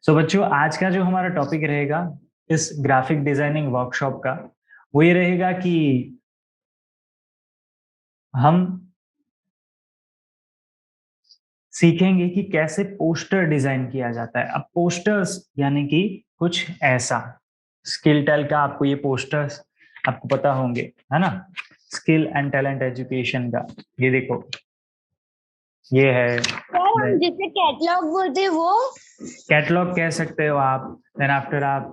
सो बच्चों, आज का जो हमारा टॉपिक रहेगा इस ग्राफिक डिजाइनिंग वर्कशॉप का, वो ये रहेगा कि हम सीखेंगे कि कैसे पोस्टर डिजाइन किया जाता है। अब पोस्टर्स यानी कि कुछ ऐसा स्किल टेल का आपको ये पोस्टर्स आपको पता होंगे, है ना। स्किल एंड टैलेंट एजुकेशन का ये देखो, ये है। सर हम जिसे कैटलॉग बोलते हैं वो कैटलॉग कह सकते हो आप, देन आफ्टर आप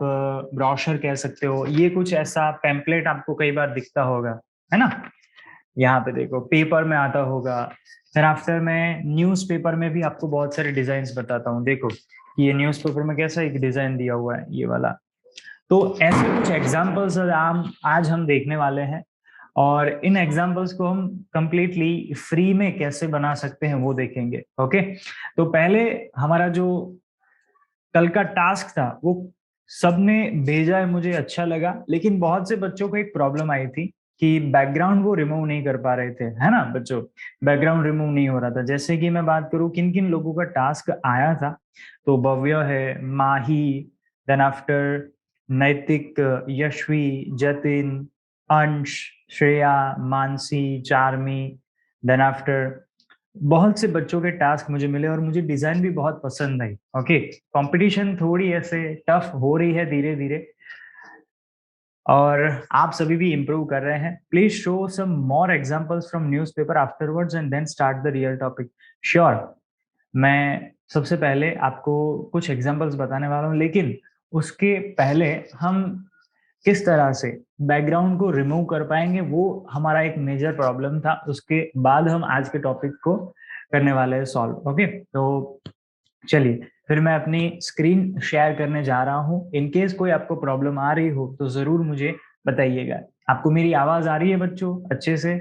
ब्रोशर कह सकते हो। ये कुछ ऐसा पेम्पलेट आपको कई बार दिखता होगा, है ना। यहाँ पे देखो, पेपर में आता होगा। देन आफ्टर मैं न्यूज़पेपर में भी आपको बहुत सारे डिजाइन बताता हूँ। देखो कि ये न्यूज़पेपर में कैसा एक डिजाइन दिया हुआ है, ये वाला। तो ऐसे कुछ एग्जाम्पल्स आज हम देखने वाले हैं, और इन एग्जाम्पल्स को हम कंप्लीटली फ्री में कैसे बना सकते हैं वो देखेंगे। ओके, तो पहले हमारा जो कल का टास्क था वो सबने भेजा है, मुझे अच्छा लगा। लेकिन बहुत से बच्चों को एक प्रॉब्लम आई थी कि बैकग्राउंड वो रिमूव नहीं कर पा रहे थे, है ना बच्चों। बैकग्राउंड रिमूव नहीं हो रहा था। जैसे कि मैं बात करूं किन किन लोगों का टास्क आया था, तो भव्य है, माही, देन आफ्टर नैतिक, यशवी, जतिन, अंश, श्रेया, मानसी, चार्मी, देन आफ्टर बहुत से बच्चों के टास्क मुझे मिले और मुझे डिजाइन भी बहुत पसंद आई। ओके, कंपटीशन थोड़ी ऐसे टफ हो रही है धीरे धीरे, और आप सभी भी इम्प्रूव कर रहे हैं। Please show some more examples from newspaper afterwards and then start the real topic. Sure, मैं सबसे पहले आपको कुछ एग्जांपल्स बताने वाला हूँ, लेकिन उसके पहले हम किस तरह से बैकग्राउंड को रिमूव कर पाएंगे वो हमारा एक मेजर प्रॉब्लम था। उसके बाद हम आज के टॉपिक को करने वाले हैं सॉल्व। ओके, तो चलिए फिर मैं अपनी स्क्रीन शेयर करने जा रहा हूँ। इनकेस कोई आपको प्रॉब्लम आ रही हो तो जरूर मुझे बताइएगा। आपको मेरी आवाज आ रही है बच्चों अच्छे से?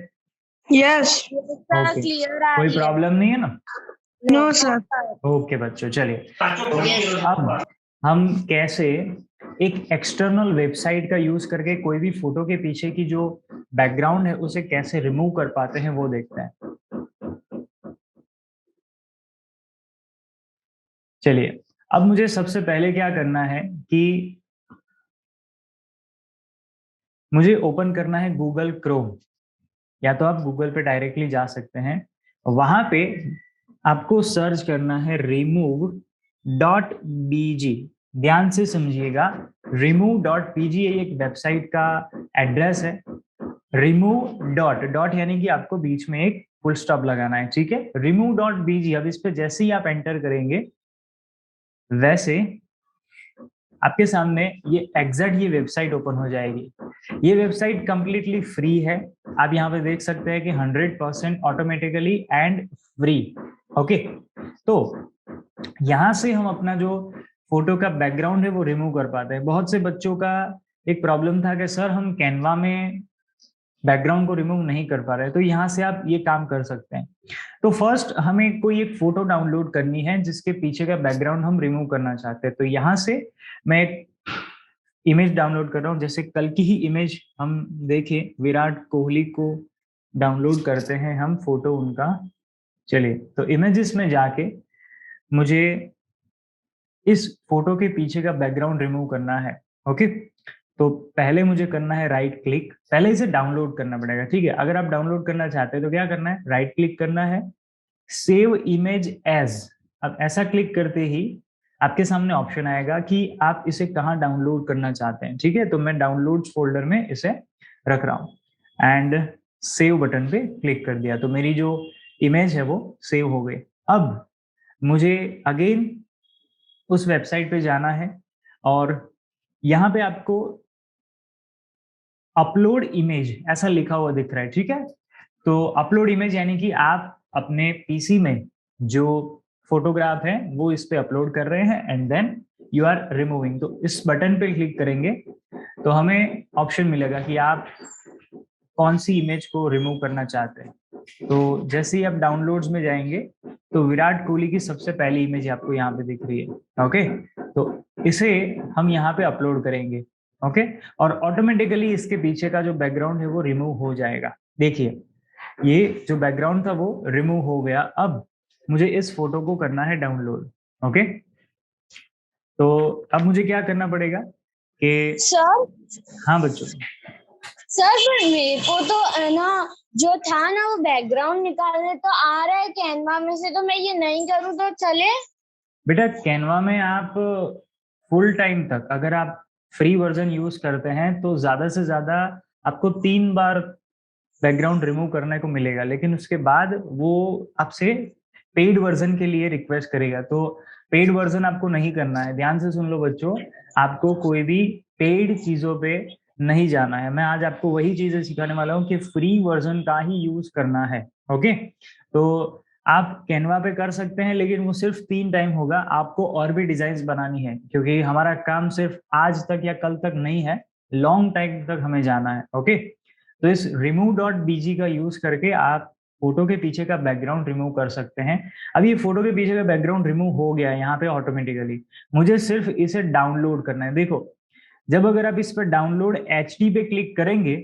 यस ओके, क्लियर आ कोई रही है। प्रॉब्लम नहीं है ना? No sir. ओके बच्चों, चलिए तो अब हम कैसे एक एक्सटर्नल वेबसाइट का यूज करके कोई भी फोटो के पीछे की जो बैकग्राउंड है उसे कैसे रिमूव कर पाते हैं वो देखते हैं। चलिए, अब मुझे सबसे पहले क्या करना है कि मुझे ओपन करना है गूगल क्रोम, या तो आप गूगल पे डायरेक्टली जा सकते हैं। वहां पे आपको सर्च करना है remove.bg। ध्यान से समझिएगा, remove.bg ये एक वेबसाइट का एड्रेस है। रिमूव डॉट डॉट यानी कि आपको बीच में एक फुल स्टॉप लगाना है, ठीक है। remove.bg, अब इस पे जैसे ही आप एंटर करेंगे वैसे आपके सामने ये एग्जैक्ट ये वेबसाइट ओपन हो जाएगी। ये वेबसाइट कंप्लीटली फ्री है। आप यहाँ पे देख सकते हैं कि 100% ऑटोमेटिकली एंड फ्री। ओके, तो यहाँ से हम अपना जो फोटो का बैकग्राउंड है वो रिमूव कर पाते हैं। बहुत से बच्चों का एक प्रॉब्लम था कि सर हम कैनवा में बैकग्राउंड को रिमूव नहीं कर पा रहे, तो यहाँ से आप ये काम कर सकते हैं। तो फर्स्ट हमें कोई एक फोटो डाउनलोड करनी है जिसके पीछे का बैकग्राउंड हम रिमूव करना चाहते हैं। तो यहाँ से मैं एक इमेज डाउनलोड कर रहा हूँ। जैसे कल की ही इमेज हम देखें, विराट कोहली को डाउनलोड करते हैं हम फोटो उनका। चलिए, तो इमेजेस में जाके मुझे इस फोटो के पीछे का बैकग्राउंड रिमूव करना है। ओके, तो पहले मुझे करना है राइट क्लिक। पहले इसे डाउनलोड करना पड़ेगा, ठीक है। अगर आप डाउनलोड करना चाहते हैं तो क्या करना है, राइट क्लिक करना है, सेव इमेज एज। अब ऐसा क्लिक करते ही आपके सामने ऑप्शन आएगा कि आप इसे कहाँ डाउनलोड करना चाहते हैं, ठीक है। तो मैं डाउनलोड्स फोल्डर में इसे रख रहा हूँ एंड सेव बटन पे क्लिक कर दिया, तो मेरी जो इमेज है वो सेव हो गई। अब मुझे अगेन उस वेबसाइट पे जाना है, और यहाँ पे आपको अपलोड इमेज ऐसा लिखा हुआ दिख रहा है, ठीक है। तो अपलोड इमेज यानी कि आप अपने पीसी में जो फोटोग्राफ है वो इस पे अपलोड कर रहे हैं and then you are removing. तो इस बटन पे क्लिक करेंगे तो हमें ऑप्शन मिलेगा कि आप कौन सी इमेज को रिमूव करना चाहते हैं। तो जैसे ही आप डाउनलोड्स में जाएंगे तो विराट कोहली की सबसे पहली इमेज आपको यहाँ पे दिख रही है। ओके, तो इसे हम यहाँ पे अपलोड करेंगे। ओके, और ऑटोमेटिकली इसके पीछे का जो बैकग्राउंड है वो रिमूव हो जाएगा। देखिए, ये जो बैकग्राउंड था वो रिमूव हो गया। अब मुझे इस फोटो को करना है डाउनलोड। ओके, तो अब मुझे क्या करना पड़ेगा कि सर हाँ बच्चों, सर पर मेरे को तो है ना जो था ना वो बैकग्राउंड निकालने तो आ रहा है कैनवा में से, तो मैं ये नहीं करूँ तो चले? बेटा कैनवा में आप फुल टाइम तक अगर आप फ्री वर्जन यूज करते हैं तो ज्यादा से ज्यादा आपको 3 बार बैकग्राउंड रिमूव करने को मिलेगा, लेकिन उसके बाद वो आपसे पेड वर्जन के लिए रिक्वेस्ट करेगा। तो पेड वर्जन आपको नहीं करना है, ध्यान से सुन लो बच्चों, आपको कोई भी पेड चीजों पे नहीं जाना है। मैं आज आपको वही चीजें सिखाने वाला हूँ कि फ्री वर्जन का ही यूज करना है। ओके, तो आप कैनवा पे कर सकते हैं, लेकिन वो सिर्फ 3 टाइम होगा। आपको और भी डिजाइन बनानी है, क्योंकि हमारा काम सिर्फ आज तक या कल तक नहीं है, लॉन्ग टाइम तक हमें जाना है। ओके, तो इस remove.bg का यूज करके आप फोटो के पीछे का बैकग्राउंड रिमूव कर सकते हैं। अब ये फोटो के पीछे का बैकग्राउंड रिमूव हो गया है यहाँ पे ऑटोमेटिकली। मुझे सिर्फ इसे डाउनलोड करना है। देखो, जब अगर आप इस पर डाउनलोड एचडी पे क्लिक करेंगे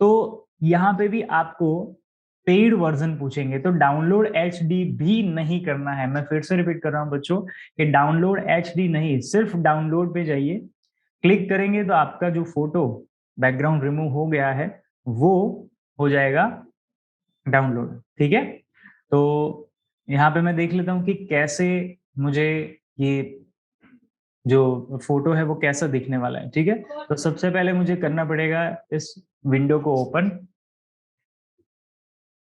तो यहाँ पे भी आपको पेड वर्जन पूछेंगे, तो डाउनलोड एचडी भी नहीं करना है। मैं फिर से रिपीट कर रहा हूँ बच्चों कि डाउनलोड एचडी नहीं, सिर्फ डाउनलोड पे जाइए, क्लिक करेंगे तो आपका जो फोटो बैकग्राउंड रिमूव हो गया है वो हो जाएगा डाउनलोड। ठीक है, तो यहाँ पे मैं देख लेता हूँ कि कैसे मुझे ये जो फोटो है वो कैसा दिखने वाला है। ठीक है, तो सबसे पहले मुझे करना पड़ेगा इस विंडो को ओपन,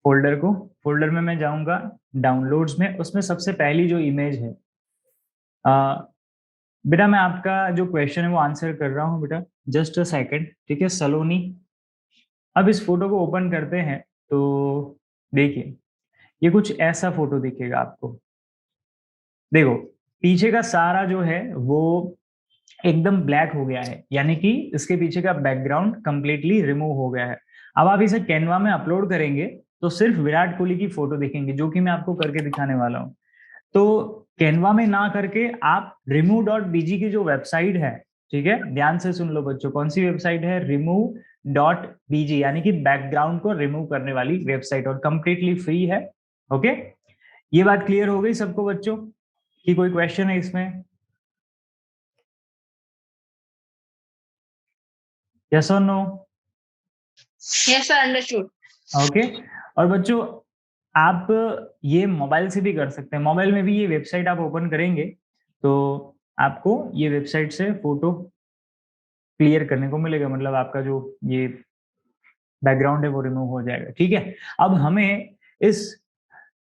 फोल्डर में मैं जाऊंगा डाउनलोड्स में, उसमें सबसे पहली जो इमेज है, बेटा मैं आपका जो क्वेश्चन है वो आंसर कर रहा हूँ बेटा, जस्ट अ सेकंड। ठीक है सलोनी, अब इस फोटो को ओपन करते हैं तो देखिए ये कुछ ऐसा फोटो दिखेगा आपको। देखो पीछे का सारा जो है वो एकदम ब्लैक हो गया है, यानी कि इसके पीछे का बैकग्राउंड कंप्लीटली रिमूव हो गया है। अब आप इसे कैनवा में अपलोड करेंगे तो सिर्फ विराट कोहली की फोटो दिखेंगी, जो कि मैं आपको करके दिखाने वाला हूँ। तो कैनवा में ना करके आप remove.bg की जो वेबसाइट है, ठीक है ध्यान से सुन लो बच्चों, कौन सी वेबसाइट है, remove.bg, यानी कि बैकग्राउंड को रिमूव करने वाली वेबसाइट, और कंप्लीटली फ्री है। ओके, ये बात क्लियर हो गई सबको बच्चों कि कोई क्वेश्चन है इसमें? यस और no? Yes sir, understood. Okay, और बच्चों आप ये मोबाइल से भी कर सकते हैं। मोबाइल में भी ये वेबसाइट आप ओपन करेंगे तो आपको ये वेबसाइट से फोटो क्लियर करने को मिलेगा, मतलब आपका जो ये बैकग्राउंड है वो रिमूव हो जाएगा। ठीक है, अब हमें इस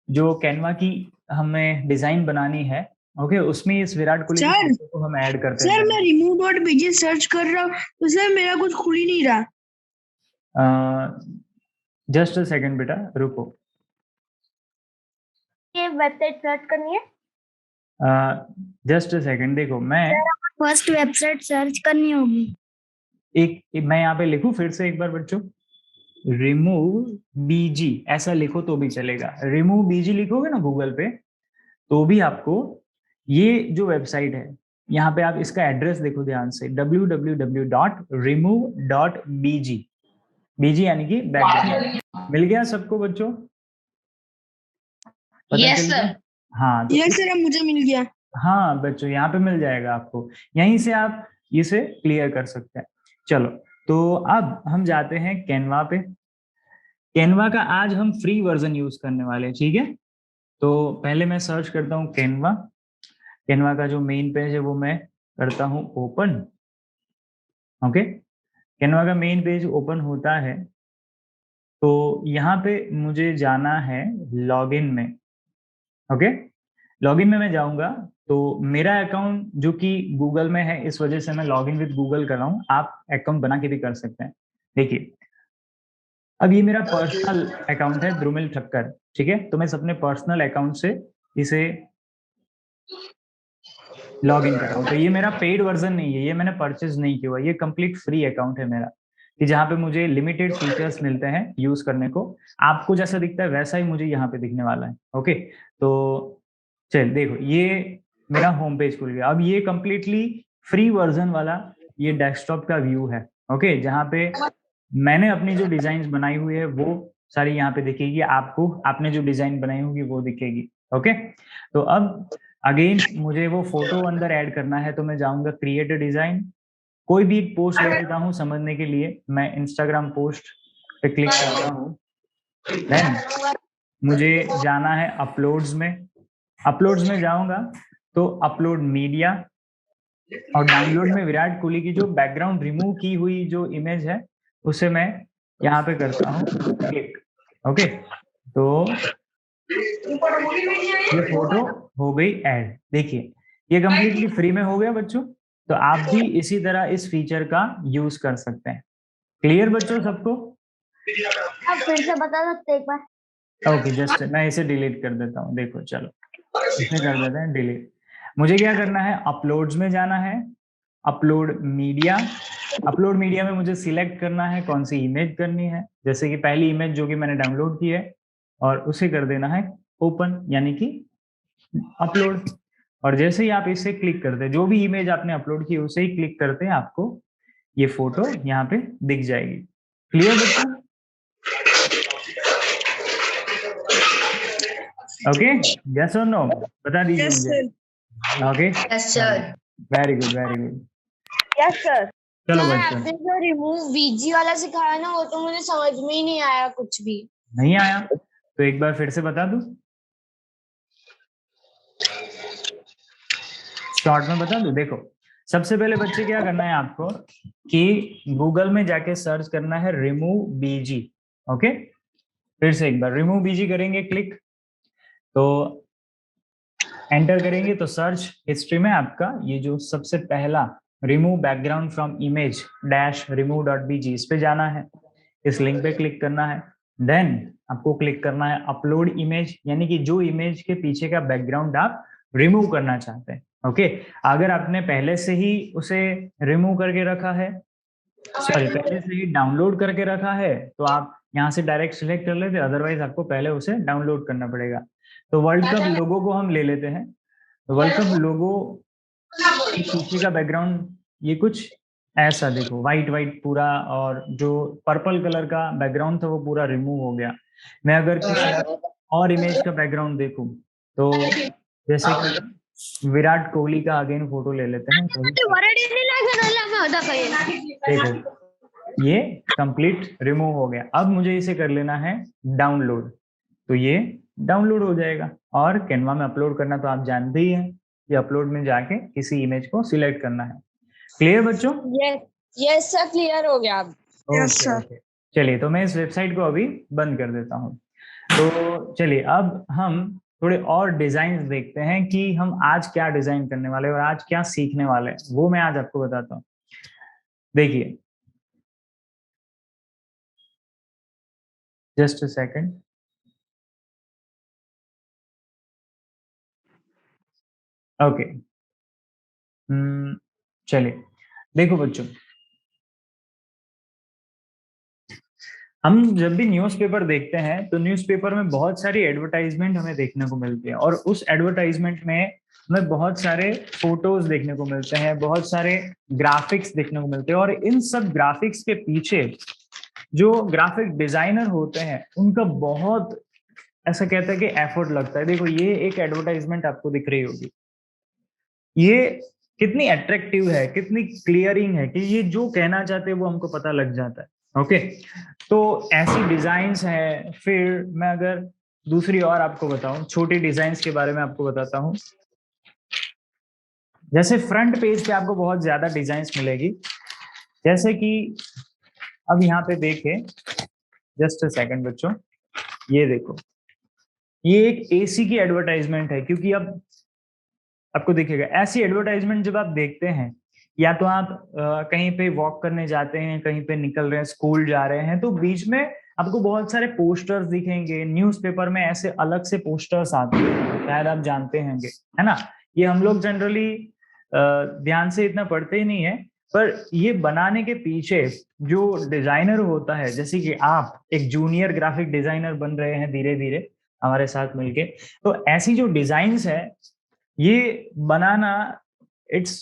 जो कैनवा की हमें डिजाइन बनानी है, ओके, उसमें इस विराट कोहली की सर फोटो को हम ऐड करते हैं। सर मैं remove.bg सर्च कर रहा हूँ तो सर मेरा कुछ खुल ही नहीं रहा। जस्ट अ सेकंड बेटा रुको, ये वेबसाइट सर्च करनी है? जस्ट अ सेकंड, देखो मैं फर्स्ट वेबसाइट सर्च करनी होगी। मैं यहाँ पे लिखूं फिर से एक बार बच्चों, रिमूव बीजी ऐसा लिखो तो भी चलेगा। रिमूव बीजी लिखोगे ना गूगल पे तो भी आपको ये जो वेबसाइट है, यहाँ पे आप इसका एड्रेस देखो ध्यान से, www.remove.bg, बीजी यानी कि बैकग्राउंड। मिल गया सबको बच्चों? पता यस चल गया? सर। हाँ तो यस सर, मुझे मिल गया। हाँ बच्चों यहाँ पे मिल जाएगा आपको, यहीं से आप इसे क्लियर कर सकते हैं। चलो, तो अब हम जाते हैं कैनवा पे। कैनवा का आज हम फ्री वर्जन यूज करने वाले हैं। ठीक है, तो पहले मैं सर्च करता हूँ कैनवा। कैनवा का जो मेन पेज है वो मैं करता हूँ ओपन। ओके, कैनवा का मेन पेज ओपन होता है तो यहाँ पे मुझे जाना है लॉगिन में। ओके, लॉगिन में मैं जाऊंगा तो मेरा अकाउंट जो कि गूगल में है, इस वजह से मैं लॉगिन विद गूगल कर रहा हूँ, आप अकाउंट बना के भी कर सकते हैं। देखिए अब ये मेरा पर्सनल अकाउंट है द्रुमिल ठक्कर। ठीक है, तो मैं अपने पर्सनल अकाउंट से इसे लॉग इन कर रहा हूँ। तो ये मेरा पेड वर्जन नहीं है, ये मैंने परचेज नहीं किया हुआ, ये कंप्लीट फ्री अकाउंट है मेरा, कि जहाँ पे मुझे लिमिटेड फीचर्स मिलते हैं यूज करने को। आपको जैसा दिखता है वैसा ही मुझे यहाँ पे दिखने वाला है। ओके, तो चल देखो ये मेरा होम पेज खुल गया। अब ये कंप्लीटली फ्री वर्जन वाला ये डेस्कटॉप का व्यू है। ओके, जहाँ पे मैंने अपनी जो डिजाइन बनाई हुई है वो सारी यहाँ पे दिखेगी, आपको आपने जो डिजाइन बनाई होगी वो दिखेगी। ओके, तो अब अगेन मुझे वो फोटो अंदर ऐड करना है, तो मैं जाऊंगा क्रिएट अ डिजाइन, कोई भी पोस्ट ले लेता हूँ समझने के लिए, मैं इंस्टाग्राम पोस्ट पे क्लिक करता हूँ। देन मुझे जाना है अपलोड्स में, अपलोड्स में जाऊंगा तो अपलोड मीडिया, और डाउनलोड में विराट कोहली की जो बैकग्राउंड रिमूव की हुई जो इमेज है उसे मैं यहाँ पे करता हूँ क्लिक। ओके, तो ये फोटो हो गई ऐड। देखिए ये कंप्लीटली फ्री में हो गया बच्चों, तो आप भी इसी तरह इस फीचर का यूज कर सकते हैं। क्लियर बच्चों सबको? आप फिर से बता सकते एक बार? ओके, जस्ट मैं इसे डिलीट कर देता हूँ। देखो चलो इसे कर देते हैं डिलीट। मुझे क्या करना है, अपलोड्स में जाना है, अपलोड मीडिया, अपलोड मीडिया में मुझे सिलेक्ट करना है कौन सी इमेज करनी है, जैसे कि पहली इमेज जो कि मैंने डाउनलोड की है, और उसे कर देना है ओपन, यानी कि अपलोड। और जैसे ही आप इसे क्लिक करते हैं, जो भी इमेज आपने अपलोड की उसे ही क्लिक करते हैं, आपको ये फोटो यहाँ पे दिख जाएगी। क्लियर बच्चों? ओके, यस और नो बता दीजिए मुझे। Okay, yes sir. Very good very good. Yes sir. चलो सर बच्चों, आपने जो रिमूव वीजी वाला सिखाया ना, वो तो मुझे समझ में ही नहीं आया कुछ भी। नहीं आया तो एक बार फिर से बता दूं, शॉर्ट में बता दूं। देखो सबसे पहले बच्चे क्या करना है आपको कि गूगल में जाके सर्च करना है रिमूव बीजी। ओके, फिर से एक बार रिमूव बीजी करेंगे क्लिक, तो एंटर करेंगे तो सर्च हिस्ट्री में आपका ये जो सबसे पहला remove background from image dash remove dot BG, इस पे जाना है, इस लिंक पे क्लिक करना है। देन आपको क्लिक करना है अपलोड इमेज, यानी कि जो इमेज के पीछे का बैकग्राउंड आप रिमूव करना चाहते हैं। ओके, अगर आपने पहले से ही उसे रिमूव करके रखा है, सॉरी पहले से ही डाउनलोड करके रखा है, तो आप यहाँ से डायरेक्ट सिलेक्ट कर लेते, अदरवाइज आपको पहले उसे डाउनलोड करना पड़ेगा। तो वर्ल्ड कप लोगो को हम ले लेते हैं, तो वर्ल्ड कप लोगो के पीछे का बैकग्राउंड ये कुछ ऐसा देखो, व्हाइट व्हाइट पूरा, और जो पर्पल कलर का बैकग्राउंड था वो पूरा रिमूव हो गया। मैं अगर किसी और इमेज का बैकग्राउंड देखूं, तो जैसे कि विराट कोहली का अगेन फोटो ले लेते हैं, देखो ये कंप्लीट रिमूव हो गया। अब मुझे इसे कर लेना है डाउनलोड, तो ये डाउनलोड हो जाएगा। और कैनवा में अपलोड करना तो आप जानते ही हैं, ये अपलोड में जाके किसी इमेज को सिलेक्ट करना है। क्लियर बच्चों? यस सर, क्लियर हो गया अब। Yes sir. चलिए तो मैं इस वेबसाइट को अभी बंद कर देता हूँ। तो चलिए अब हम थोड़े और डिजाइन देखते हैं कि हम आज क्या डिजाइन करने वाले हैं और आज क्या सीखने वाले हैं, वो मैं आज आपको बताता हूँ। देखिए जस्ट अ सेकंड। ओके, चलिए देखो बच्चों, हम जब भी न्यूज़पेपर देखते हैं तो न्यूज़पेपर में बहुत सारी एडवर्टाइजमेंट हमें देखने को मिलती है, और उस एडवर्टाइजमेंट में हमें बहुत सारे फोटोज देखने को मिलते हैं, बहुत सारे ग्राफिक्स देखने को मिलते हैं, और इन सब ग्राफिक्स के पीछे जो ग्राफिक डिजाइनर होते हैं उनका बहुत ऐसा कहते हैं कि एफर्ट लगता है। देखो ये एक एडवर्टाइजमेंट आपको दिख रही होगी, ये कितनी अट्रैक्टिव है, कितनी क्लियरिंग है कि ये जो कहना चाहते हैं वो हमको पता लग जाता है। ओके, तो ऐसी डिजाइन्स हैं। फिर मैं अगर दूसरी और आपको बताऊं, छोटी डिजाइन्स के बारे में आपको बताता हूं। जैसे फ्रंट पेज पे आपको बहुत ज्यादा डिजाइन्स मिलेगी, जैसे कि अब यहाँ पे देखें, जस्ट अ सेकंड बच्चों, ये देखो ये एक एसी की एडवर्टाइजमेंट है, क्योंकि अब आपको दिखेगा ऐसी एडवर्टाइजमेंट जब आप देखते हैं, या तो आप कहीं पे वॉक करने जाते हैं, कहीं पे निकल रहे हैं, स्कूल जा रहे हैं, तो बीच में आपको बहुत सारे पोस्टर्स दिखेंगे। न्यूज़पेपर में ऐसे अलग से पोस्टर्स आते हैं, शायद आप जानते होंगे, है ना। ये हम लोग जनरली ध्यान से इतना पढ़ते ही नहीं है, पर ये बनाने के पीछे जो डिजाइनर होता है, जैसे कि आप एक जूनियर ग्राफिक डिजाइनर बन रहे हैं धीरे धीरे हमारे साथ मिलके, तो ऐसी जो डिजाइन्स है ये बनाना इट्स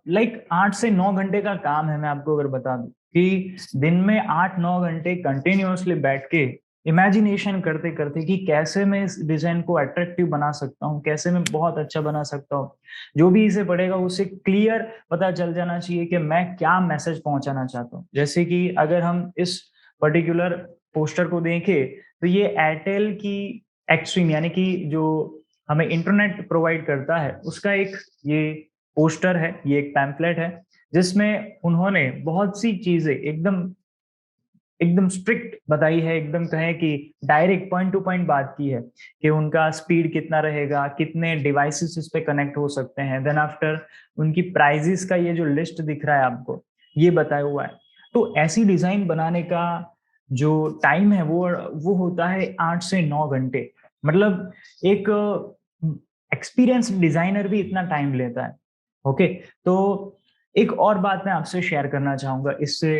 लाइक 8 से 9 घंटे का काम है। मैं आपको अगर बता दूं कि दिन में 8-9 घंटे कंटिन्यूअसली बैठ के इमेजिनेशन करते करते कि कैसे मैं इस डिजाइन को अट्रैक्टिव बना सकता हूँ, कैसे मैं बहुत अच्छा बना सकता हूँ। जो भी इसे पढ़ेगा उसे क्लियर पता चल जाना चाहिए कि मैं क्या मैसेज पहुंचाना चाहता हूँ। जैसे कि अगर हम इस पर्टिकुलर पोस्टर को देखें तो ये एयरटेल की एक्सट्रीम यानी कि जो हमें इंटरनेट प्रोवाइड करता है उसका एक ये पोस्टर है, ये एक पैम्फलेट है जिसमें उन्होंने बहुत सी चीजें एकदम एकदम स्ट्रिक्ट बताई है, एकदम कहें कि डायरेक्ट पॉइंट टू पॉइंट बात की है कि उनका स्पीड कितना रहेगा, कितने डिवाइसेस इस पे कनेक्ट हो सकते हैं, देन आफ्टर उनकी प्राइजेस का ये जो लिस्ट दिख रहा है आपको, ये बताया हुआ है। तो ऐसी डिजाइन बनाने का जो टाइम है वो होता है 8 से 9 घंटे। मतलब एक एक्सपीरियंस डिजाइनर भी इतना टाइम लेता है। ओके, तो एक और बात मैं आपसे शेयर करना चाहूंगा इससे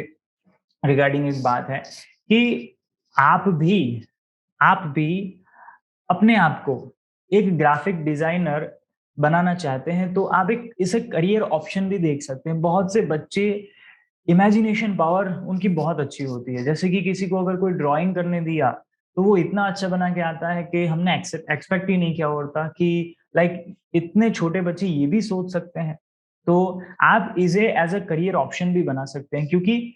रिगार्डिंग एक बात है कि आप भी अपने आप को एक ग्राफिक डिजाइनर बनाना चाहते हैं तो आप एक इसे करियर ऑप्शन भी देख सकते हैं। बहुत से बच्चे इमेजिनेशन पावर उनकी बहुत अच्छी होती है, जैसे कि किसी को अगर कोई ड्राइंग करने दिया तो वो इतना अच्छा बना के आता है कि हमने एक्सपेक्ट ही नहीं किया होता कि लाइक इतने छोटे बच्चे ये भी सोच सकते हैं। तो आप इसे एज अ करियर ऑप्शन भी बना सकते हैं, क्योंकि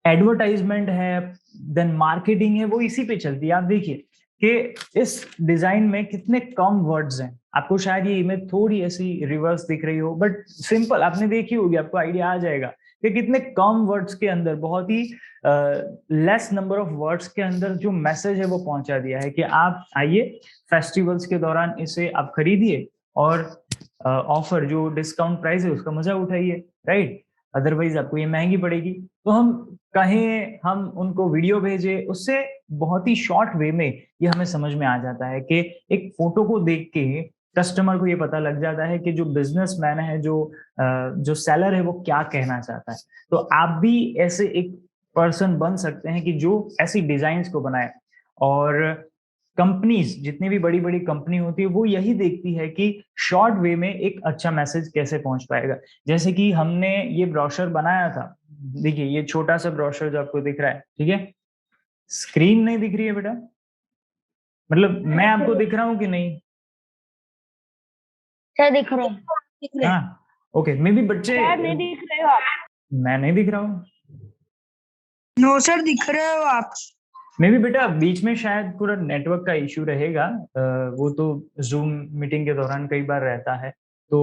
एडवर्टाइजमेंट है, देन मार्केटिंग है, वो इसी पे चलती है। आप देखिए कि इस डिजाइन में कितने कम वर्ड्स हैं। आपको शायद ये इमेज थोड़ी ऐसी रिवर्स दिख रही हो, बट सिंपल आपने देखी होगी, आपको आइडिया आ जाएगा कि कितने कम वर्ड्स के अंदर, बहुत ही लेस नंबर ऑफ वर्ड्स के अंदर जो मैसेज है वो पहुंचा दिया है कि आप आइए फेस्टिवल्स के दौरान इसे आप खरीदिए और ऑफर जो डिस्काउंट प्राइस है उसका मजा उठाइए, राइट। अदरवाइज आपको ये महंगी पड़ेगी। तो हम कहें हम उनको वीडियो भेजे, उससे बहुत ही शॉर्ट वे में ये हमें समझ में आ जाता है कि एक फोटो को देख के कस्टमर को ये पता लग जाता है कि जो बिजनेसमैन है, जो सेलर है, वो क्या कहना चाहता है। तो आप भी ऐसे एक पर्सन बन सकते हैं कि जो ऐसी डिजाइन्स को बनाए। और कंपनीज, जितनी भी बड़ी बड़ी कंपनी होती है, वो यही देखती है कि शॉर्ट वे में एक अच्छा मैसेज कैसे पहुंच पाएगा। जैसे कि हमने ये ब्रोशर बनाया था, देखिए ये छोटा सा ब्रोशर जो आपको दिख रहा है, ठीक है। स्क्रीन नहीं दिख रही है बेटा? मतलब मैं आपको दिख रहा हूँ कि नहीं? सर दिख रहे हैं, दिख रहे हैं। हाँ, ओके। मे बी बच्चे, सर नहीं दिख रहे हो आप? मैं नहीं दिख रहा हूँ। नो सर, दिख रहे हो आप। मे बी बेटा बीच में शायद पूरा नेटवर्क का इश्यू रहेगा। वो तो जूम मीटिंग के दौरान कई बार रहता है। तो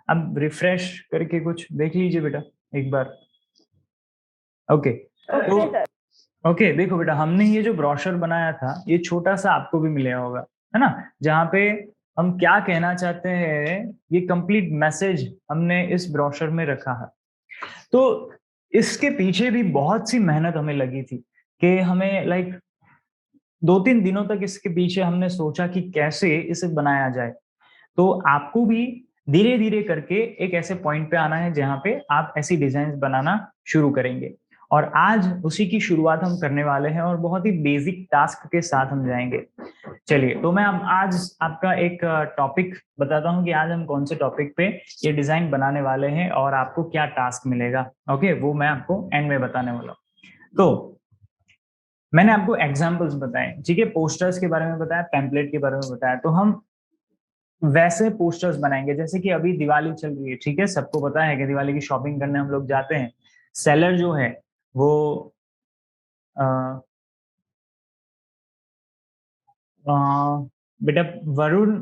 अब रिफ्रेश करके कुछ देख लीजिए बेटा एक बार। ओके, तो ओके देखो बेटा, हमने ये जो ब्रोशर बनाया था, ये छोटा सा आपको भी मिला होगा, है ना, जहाँ पे हम क्या कहना चाहते हैं ये कंप्लीट मैसेज हमने इस ब्रोशर में रखा है। तो इसके पीछे भी बहुत सी मेहनत हमें लगी थी कि हमें लाइक 2-3 दिनों तक इसके पीछे हमने सोचा कि कैसे इसे बनाया जाए। तो आपको भी धीरे धीरे करके एक ऐसे पॉइंट पे आना है जहां पे आप ऐसी डिजाइन बनाना शुरू करेंगे। और आज उसी की शुरुआत हम करने वाले हैं और बहुत ही बेसिक टास्क के साथ हम जाएंगे। चलिए, तो मैं अब आज आपका एक टॉपिक बताता हूं कि आज हम कौन से टॉपिक पे ये डिजाइन बनाने वाले हैं और आपको क्या टास्क मिलेगा। ओके, वो मैं आपको एंड में बताने वाला हूँ। तो मैंने आपको एग्जाम्पल्स बताए, ठीक है, पोस्टर्स के बारे में बताया, पैम्पलेट के बारे में बताया। तो हम वैसे पोस्टर्स बनाएंगे जैसे कि अभी दिवाली चल रही है, ठीक है, सबको पता है कि दिवाली की शॉपिंग करने हम लोग जाते हैं। सेलर जो है वो अ, अ, बेटा वरुण,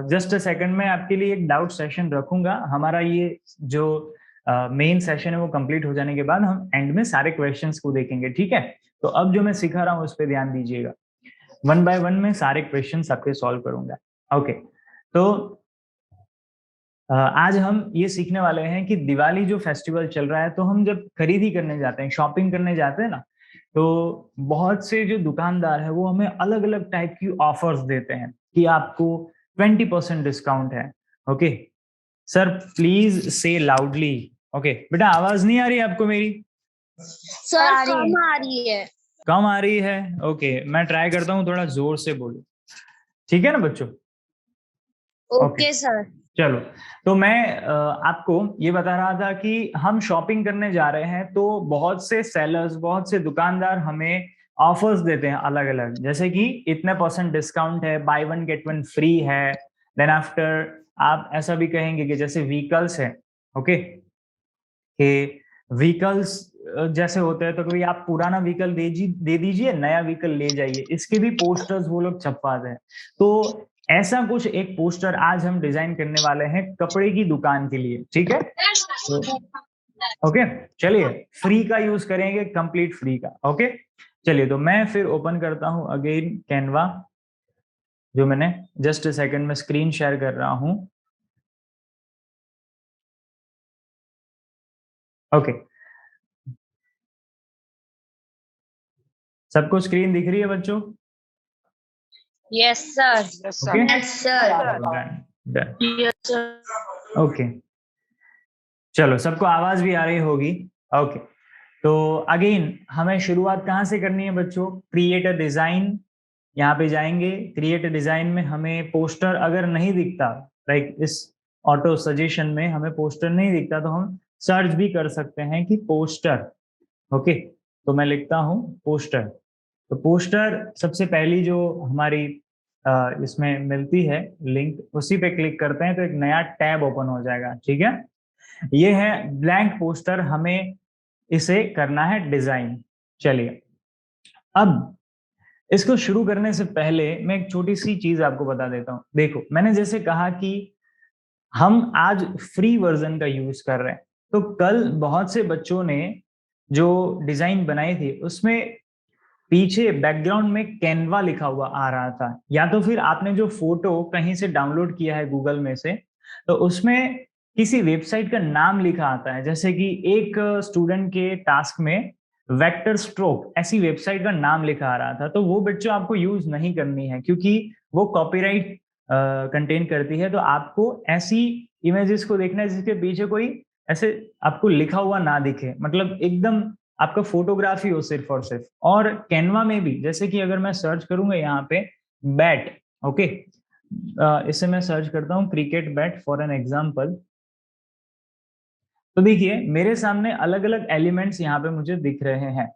जस्ट अ सेकंड में आपके लिए एक डाउट सेशन रखूंगा। हमारा ये जो मेन सेशन है वो कंप्लीट हो जाने के बाद हम एंड में सारे क्वेश्चंस को देखेंगे, ठीक है। तो अब जो मैं सिखा रहा हूँ उस पर ध्यान दीजिएगा। वन बाय वन में सारे क्वेश्चंस आपके सॉल्व करूंगा। ओके, तो आज हम ये सीखने वाले हैं कि दिवाली जो फेस्टिवल चल रहा है, तो हम जब खरीदी करने जाते हैं, शॉपिंग करने जाते हैं ना, तो बहुत से जो दुकानदार है वो हमें अलग अलग टाइप की ऑफर्स देते हैं कि आपको 20% डिस्काउंट है। ओके सर, प्लीज से लाउडली। ओके बेटा, आवाज नहीं आ रही आपको मेरी? सर कम आ रही है। कम आ रही है? ओके, मैं ट्राई करता हूँ थोड़ा जोर से बोलूं, ठीक है ना बच्चों? Okay sir. चलो, तो मैं आपको ये बता रहा था कि हम शॉपिंग करने जा रहे हैं तो बहुत से सेलर्स, बहुत से दुकानदार हमें ऑफर्स देते हैं अलग अलग, जैसे कि इतने % डिस्काउंट है, बाय 1 गेट 1 फ्री है। देन आफ्टर आप ऐसा भी कहेंगे कि जैसे व्हीकल्स है, ओके, कि व्हीकल्स जैसे होते हैं तो कभी आप पुराना व्हीकल दे दीजिए, नया व्हीकल ले जाइए, इसके भी पोस्टर्स वो लोग छपवाते हैं। तो ऐसा कुछ एक पोस्टर आज हम डिजाइन करने वाले हैं कपड़े की दुकान के लिए, ठीक है। तो ओके, चलिए फ्री का यूज करेंगे, कंप्लीट फ्री का। ओके, चलिए तो मैं फिर ओपन करता हूं अगेन कैनवा, जो मैंने जस्ट सेकंड में स्क्रीन शेयर कर रहा हूं। ओके, सबको स्क्रीन दिख रही है बच्चों? Yes sir. Okay, yes sir. Done. Yes sir. Okay, चलो सबको आवाज भी आ रही होगी। ओके, तो अगेन हमें शुरुआत कहाँ से करनी है बच्चों? क्रिएट अ डिजाइन, यहाँ पे जाएंगे। क्रिएट अ डिजाइन में हमें पोस्टर अगर नहीं दिखता, लाइक इस ऑटो सजेशन में हमें पोस्टर नहीं दिखता, तो हम सर्च भी कर सकते हैं कि पोस्टर। ओके, तो मैं लिखता हूँ पोस्टर। तो पोस्टर सबसे पहली जो हमारी इसमें मिलती है लिंक, उसी पे क्लिक करते हैं तो एक नया टैब ओपन हो जाएगा, ठीक है। ये है ब्लैंक पोस्टर, हमें इसे करना है डिजाइन। चलिए, अब इसको शुरू करने से पहले मैं एक छोटी सी चीज आपको बता देता हूं। देखो, मैंने जैसे कहा कि हम आज फ्री वर्जन का यूज कर रहे हैं, तो कल बहुत से बच्चों ने जो डिजाइन बनाई थी उसमें पीछे बैकग्राउंड में कैनवा लिखा हुआ आ रहा था, या तो फिर आपने जो फोटो कहीं से डाउनलोड किया है गूगल में से, तो उसमें किसी वेबसाइट का नाम लिखा आता है। जैसे कि एक स्टूडेंट के टास्क में वेक्टर स्ट्रोक ऐसी वेबसाइट का नाम लिखा आ रहा था, तो वो बच्चों आपको यूज नहीं करनी है, क्योंकि वो कॉपीराइट कंटेन करती है। तो आपको ऐसी इमेजेस को देखना है जिसके पीछे कोई ऐसे आपको लिखा हुआ ना दिखे, मतलब एकदम आपका फोटोग्राफी हो सिर्फ और सिर्फ। और कैनवा में भी, जैसे कि अगर मैं सर्च करूंगा यहाँ पे बैट, ओके, इसे मैं सर्च करता हूँ cricket bat for an example, तो देखिए मेरे सामने अलग अलग एलिमेंट्स यहाँ पे मुझे दिख रहे हैं।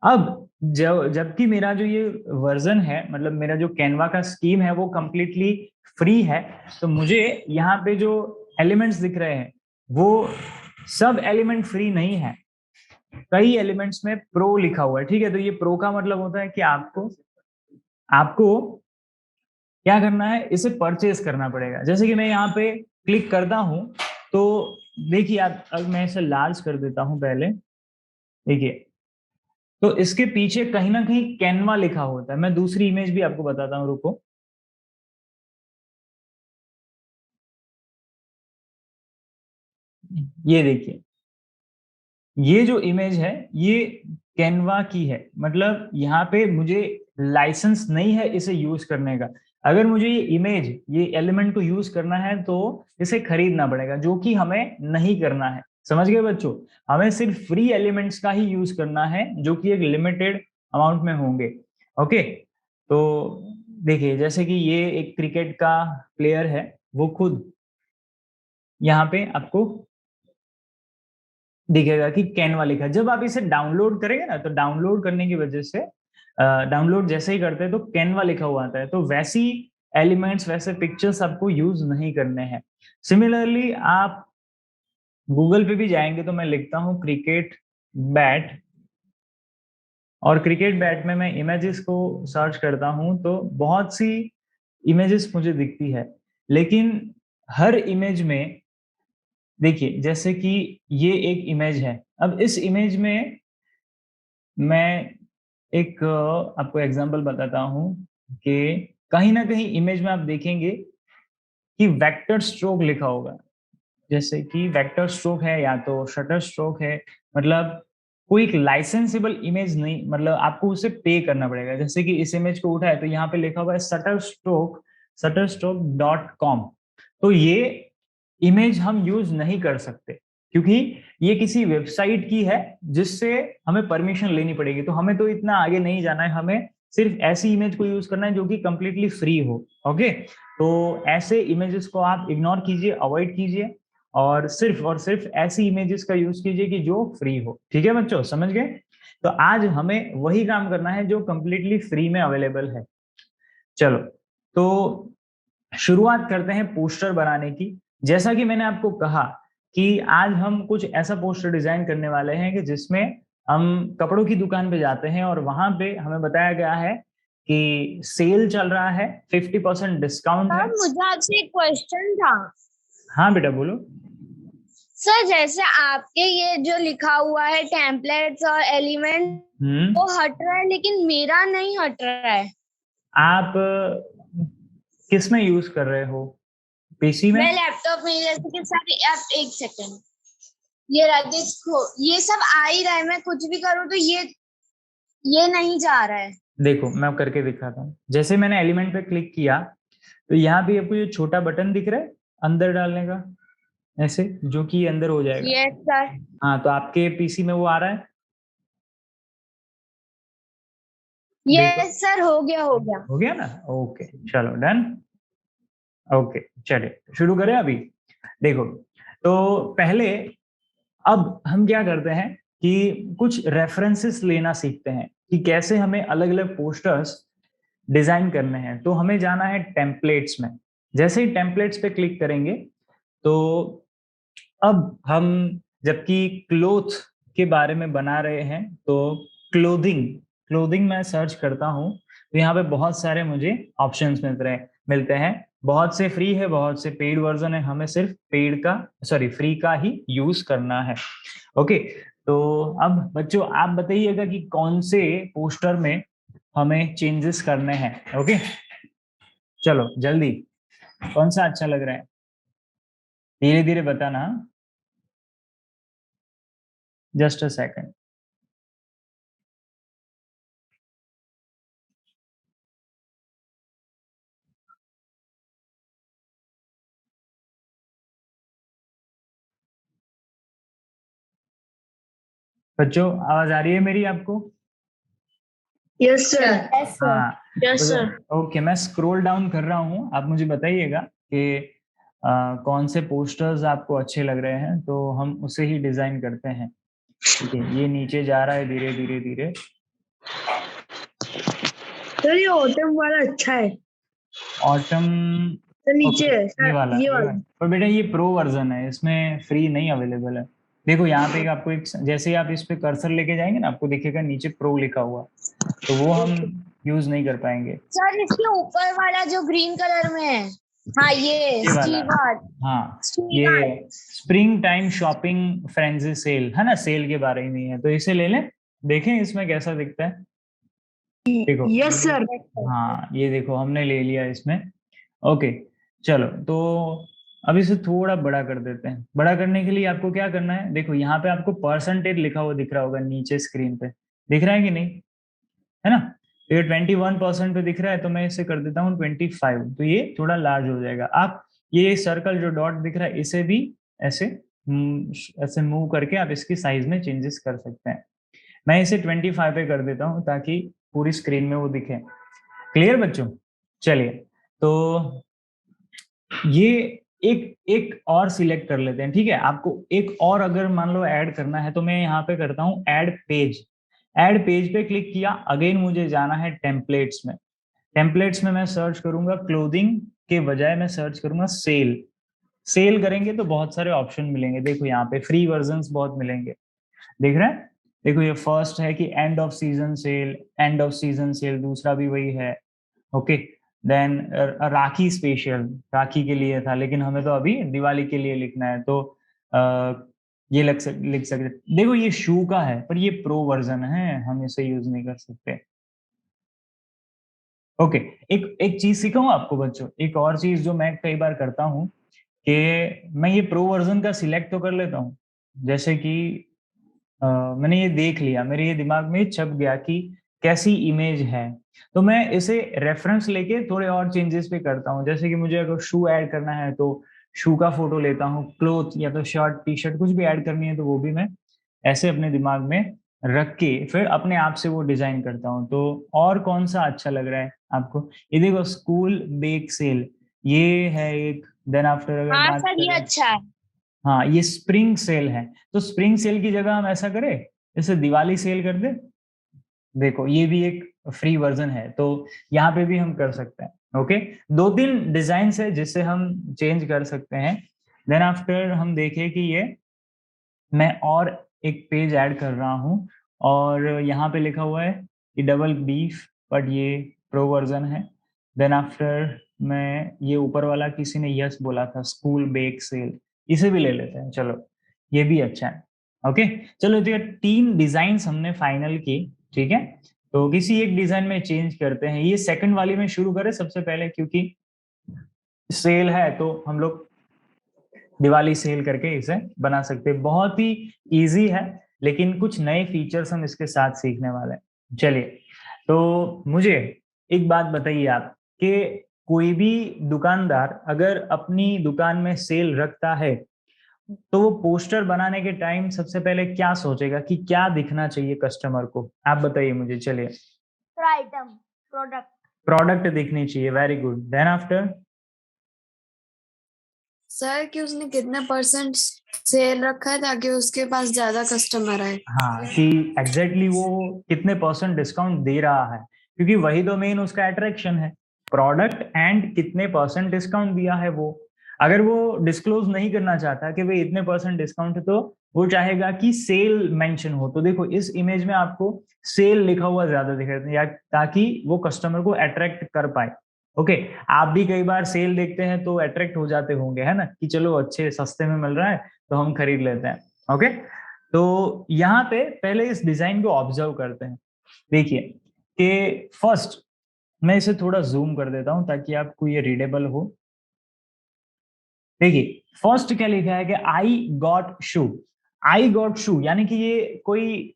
अब जबकि मेरा जो ये वर्जन है, मतलब मेरा जो कैनवा का स्कीम है वो कंप्लीटली फ्री है, तो मुझे यहाँ पे जो एलिमेंट्स दिख रहे हैं वो सब एलिमेंट फ्री नहीं है। कई एलिमेंट्स में प्रो लिखा हुआ है, ठीक है। तो ये प्रो का मतलब होता है कि आपको आपको क्या करना है, इसे परचेज करना पड़ेगा। जैसे कि मैं यहाँ पे क्लिक करता हूं, तो देखिए आप, अब मैं इसे लार्ज कर देता हूं पहले, देखिए, तो इसके पीछे कहीं ना कहीं कैनवा लिखा होता है। मैं दूसरी इमेज भी आपको बताता हूँ, रुको। ये देखिए, ये जो इमेज है ये कैनवा की है, मतलब यहाँ पे मुझे लाइसेंस नहीं है इसे यूज करने का। अगर मुझे ये इमेज, ये एलिमेंट को यूज करना है तो इसे खरीदना पड़ेगा, जो कि हमें नहीं करना है। समझ गए बच्चों? हमें सिर्फ फ्री एलिमेंट्स का ही यूज करना है, जो कि एक लिमिटेड अमाउंट में होंगे। ओके, तो देखिए जैसे कि ये एक क्रिकेट का प्लेयर है, वो खुद यहाँ पे आपको दिखेगा कि कैनवा लिखा है। जब आप इसे डाउनलोड करेंगे ना, तो डाउनलोड करने की वजह से डाउनलोड जैसे ही करते हैं तो कैनवा लिखा हुआ आता है, तो वैसी एलिमेंट्स, वैसे पिक्चर्स आपको यूज नहीं करने हैं। सिमिलरली आप गूगल पे भी जाएंगे तो मैं लिखता हूँ क्रिकेट बैट, और क्रिकेट बैट में मैं इमेजेस को सर्च करता हूँ तो बहुत सी इमेजेस मुझे दिखती है। लेकिन हर इमेज में देखिए, जैसे कि ये एक इमेज है, अब इस इमेज में मैं एक आपको एग्जांपल बताता हूँ कि कहीं ना कहीं इमेज में आप देखेंगे कि वेक्टर स्ट्रोक लिखा होगा। जैसे कि वेक्टर स्ट्रोक है या तो शटर स्ट्रोक है, मतलब कोई एक लाइसेंसेबल इमेज नहीं, मतलब आपको उसे पे करना पड़ेगा। जैसे कि इस इमेज को उठाए तो यहाँ पे लिखा हुआ है shutterstock.com, तो ये इमेज हम यूज नहीं कर सकते, क्योंकि ये किसी वेबसाइट की है जिससे हमें परमिशन लेनी पड़ेगी। तो हमें तो इतना आगे नहीं जाना है, हमें सिर्फ ऐसी इमेज को यूज करना है जो कि कंप्लीटली फ्री हो। ओके, तो ऐसे इमेजेस को आप इग्नोर कीजिए, अवॉइड कीजिए, और सिर्फ ऐसी इमेजेस का यूज कीजिए कि जो फ्री हो। ठीक है बच्चों, समझ गए? तो आज हमें वही काम करना है जो कंप्लीटली फ्री में अवेलेबल है। चलो, तो शुरुआत करते हैं पोस्टर बनाने की। जैसा कि मैंने आपको कहा कि आज हम कुछ ऐसा पोस्टर डिजाइन करने वाले हैं कि जिसमें हम कपड़ों की दुकान पे जाते हैं और वहां पे हमें बताया गया है कि सेल चल रहा है, 50% डिस्काउंट है। सर मुझे आपसे एक क्वेश्चन था। हाँ बेटा बोलो। सर जैसे आपके ये जो लिखा हुआ है टेम्पलेट्स और एलिमेंट वो हट रहा है, लेकिन मेरा नहीं हट रहा है। आप किस में यूज कर रहे हो? पीसी में? मैं लैपटॉप में, जैसे कि सर आप एक सेकंड, ये रहा देखो, ये सब आ ही रहा है, मैं कुछ भी करूँ तो ये नहीं जा रहा है। देखो मैं करके दिखाता हूँ। जैसे मैंने एलिमेंट पे क्लिक किया तो यहाँ पे आपको ये छोटा बटन दिख रहा है अंदर डालने का, ऐसे, जो कि अंदर हो जाएगा। Yes sir. हाँ, तो आपके पीसी में वो आ रहा है? यस सर, हो गया हो गया ना? ओके चलो डन। ओके चलिए शुरू करें अभी। देखो, तो पहले अब हम क्या करते हैं कि कुछ रेफरेंसेस लेना सीखते हैं कि कैसे हमें अलग अलग पोस्टर्स डिजाइन करने हैं। तो हमें जाना है टेम्पलेट्स में। जैसे ही टेम्पलेट्स पे क्लिक करेंगे तो अब हम, जबकि क्लोथ के बारे में बना रहे हैं, तो क्लोथिंग क्लोथिंग मैं सर्च करता हूँ तो यहाँ पे बहुत सारे मुझे ऑप्शंस मिलते हैं। बहुत से फ्री है, बहुत से पेड वर्जन है। हमें सिर्फ फ्री का ही यूज करना है। ओके, तो अब बच्चों आप बताइएगा कि कौन से पोस्टर में हमें चेंजेस करने हैं। ओके चलो जल्दी, कौन सा अच्छा लग रहा है? धीरे धीरे बताना, जस्ट अ सेकंड। बच्चों आवाज आ रही है मेरी आपको? Yes sir. Yes sir. हाँ, यस सर। ओके मैं स्क्रॉल डाउन कर रहा हूँ। आप मुझे बताइएगा कि कौन से पोस्टर्स आपको अच्छे लग रहे हैं, तो हम उसे ही डिजाइन करते हैं। ठीक है, ये नीचे जा रहा है धीरे धीरे धीरे। सर ये ऑटम वाला अच्छा है। ऑटम तो नीचे है ये सर, वाला, ये ये वाला। वाला। पर बेटा ये प्रो वर्जन है, इसमें फ्री नहीं अवेलेबल है। देखो यहाँ पे आपको एक, जैसे ही आप इस पे कर्सर लेके जाएंगे ना, आपको दिखेगा नीचे प्रो लिखा हुआ, तो वो हम यूज नहीं कर पाएंगे। सर इसके ऊपर वाला जो ग्रीन कलर में है, हाँ ये वाला, स्टीवर्ड। हाँ ये spring time shopping frenzy sale है ना, सेल के बारे में है, तो इसे ले लें। देखें इसमें कैसा दिखता है। देखो यस सर। हाँ ये देखो हमने ले लिया इसमें। ओके चलो, तो अब इसे थोड़ा बड़ा कर देते हैं। बड़ा करने के लिए आपको क्या करना है, देखो यहाँ पे आपको परसेंटेज लिखा हुआ दिख रहा होगा नीचे स्क्रीन पे, दिख रहा है कि नहीं? है ना? तो ये 21% पे दिख रहा है, तो मैं इसे कर देता हूँ 25, तो ये थोड़ा लार्ज हो जाएगा। आप ये सर्कल जो डॉट दिख रहा है इसे भी ऐसे ऐसे मूव करके आप इसकी साइज में चेंजेस कर सकते हैं। मैं इसे 25 पे कर देता हूँ ताकि पूरी स्क्रीन में वो दिखे। क्लियर बच्चों? चलिए, तो ये एक एक और सिलेक्ट कर लेते हैं। ठीक है, आपको एक और अगर मान लो ऐड करना है, तो मैं यहाँ पे करता हूँ ऐड पेज। ऐड पेज पे क्लिक किया, अगेन मुझे जाना है टेम्पलेट्स में। टेम्पलेट्स में मैं सर्च करूंगा क्लोथिंग के बजाय मैं सर्च करूंगा सेल। सेल करेंगे तो बहुत सारे ऑप्शन मिलेंगे। देखो यहाँ पे फ्री वर्जन्स बहुत मिलेंगे, देख रहे हैं? देखो ये फर्स्ट है कि end off season cell, end off season cell, दूसरा भी वही है। ओके, देन राखी स्पेशल, राखी के लिए था लेकिन हमें तो अभी दिवाली के लिए लिखना है, तो ये लिख सकते। देखो ये शू का है पर ये प्रो वर्जन है, हम इसे यूज नहीं कर सकते। ओके, एक एक चीज सिखाऊं आपको बच्चों, एक और चीज जो मैं कई बार करता हूँ कि मैं ये प्रो वर्जन का सिलेक्ट तो कर लेता हूँ। जैसे कि मैंने ये देख लिया, मेरे ये दिमाग में छप गया कि कैसी इमेज है, तो मैं इसे रेफरेंस लेके थोड़े और चेंजेस भी करता हूँ। जैसे कि मुझे अगर शू ऐड करना है तो शू का फोटो लेता हूँ, क्लोथ या तो शर्ट टी शर्ट कुछ भी ऐड करनी है तो वो भी मैं ऐसे अपने दिमाग में रख के फिर अपने आप से वो डिजाइन करता हूँ। तो और कौन सा अच्छा लग रहा है आपको? ये देखो स्कूल बेक सेल, ये है एक। देन आफ्टर अगर हाँ बात सर ये करें, अच्छा है। हाँ ये स्प्रिंग सेल है, तो स्प्रिंग सेल की जगह हम ऐसा करें, जैसे दिवाली सेल कर दे। देखो ये भी एक फ्री वर्जन है, तो यहाँ पे भी हम कर सकते हैं। ओके, 2-3 डिजाइन है जिससे हम चेंज कर सकते हैं। देन आफ्टर हम देखें कि ये मैं और एक पेज ऐड कर रहा हूँ और यहाँ पे लिखा हुआ है कि डबल बीफ, बट ये प्रो वर्जन है। देन आफ्टर मैं ये ऊपर वाला किसी ने यस बोला था, स्कूल बेक सेल, इसे भी ले लेते हैं, चलो ये भी अच्छा है। ओके, चलो तो ये 3 डिजाइन हमने फाइनल की, ठीक है। तो किसी एक डिजाइन में चेंज करते हैं, ये सेकंड वाली में शुरू करें सबसे पहले, क्योंकि सेल है तो हम लोग दिवाली सेल करके इसे बना सकते हैं। बहुत ही इजी है, लेकिन कुछ नए फीचर्स हम इसके साथ सीखने वाले हैं। चलिए, तो मुझे एक बात बताइए आप कि कोई भी दुकानदार अगर अपनी दुकान में सेल रखता है तो वो पोस्टर बनाने के टाइम सबसे पहले क्या सोचेगा कि क्या दिखना चाहिए कस्टमर को? आप बताइए मुझे। चलिए, आइटम, प्रोडक्ट, प्रोडक्ट दिखनी चाहिए, very good. Then after sir कि उसने कितने % सेल रखा है ताकि उसके पास ज्यादा कस्टमर आए। हाँ, कि एग्जैक्टली वो कितने % डिस्काउंट दे रहा है, क्योंकि वही तो मेन उसका अट्रैक्शन है, प्रोडक्ट एंड कितने % डिस्काउंट दिया है वो। अगर वो डिस्क्लोज नहीं करना चाहता कि भाई इतने % डिस्काउंट है, तो वो चाहेगा कि सेल मेंशन हो। तो देखो इस इमेज में आपको सेल लिखा हुआ ज्यादा दिख रहा है, या ताकि वो कस्टमर को अट्रैक्ट कर पाए। ओके, आप भी कई बार सेल देखते हैं तो अट्रैक्ट हो जाते होंगे, है ना, कि चलो अच्छे सस्ते में मिल रहा है तो हम खरीद लेते हैं। ओके, तो यहाँ पे पहले इस डिजाइन को ऑब्जर्व करते हैं। देखिए कि फर्स्ट मैं इसे थोड़ा जूम कर देता हूं ताकि आपको ये रीडेबल हो। देखिए फर्स्ट क्या लिखा है कि I got shoe. I got शू यानी कि ये कोई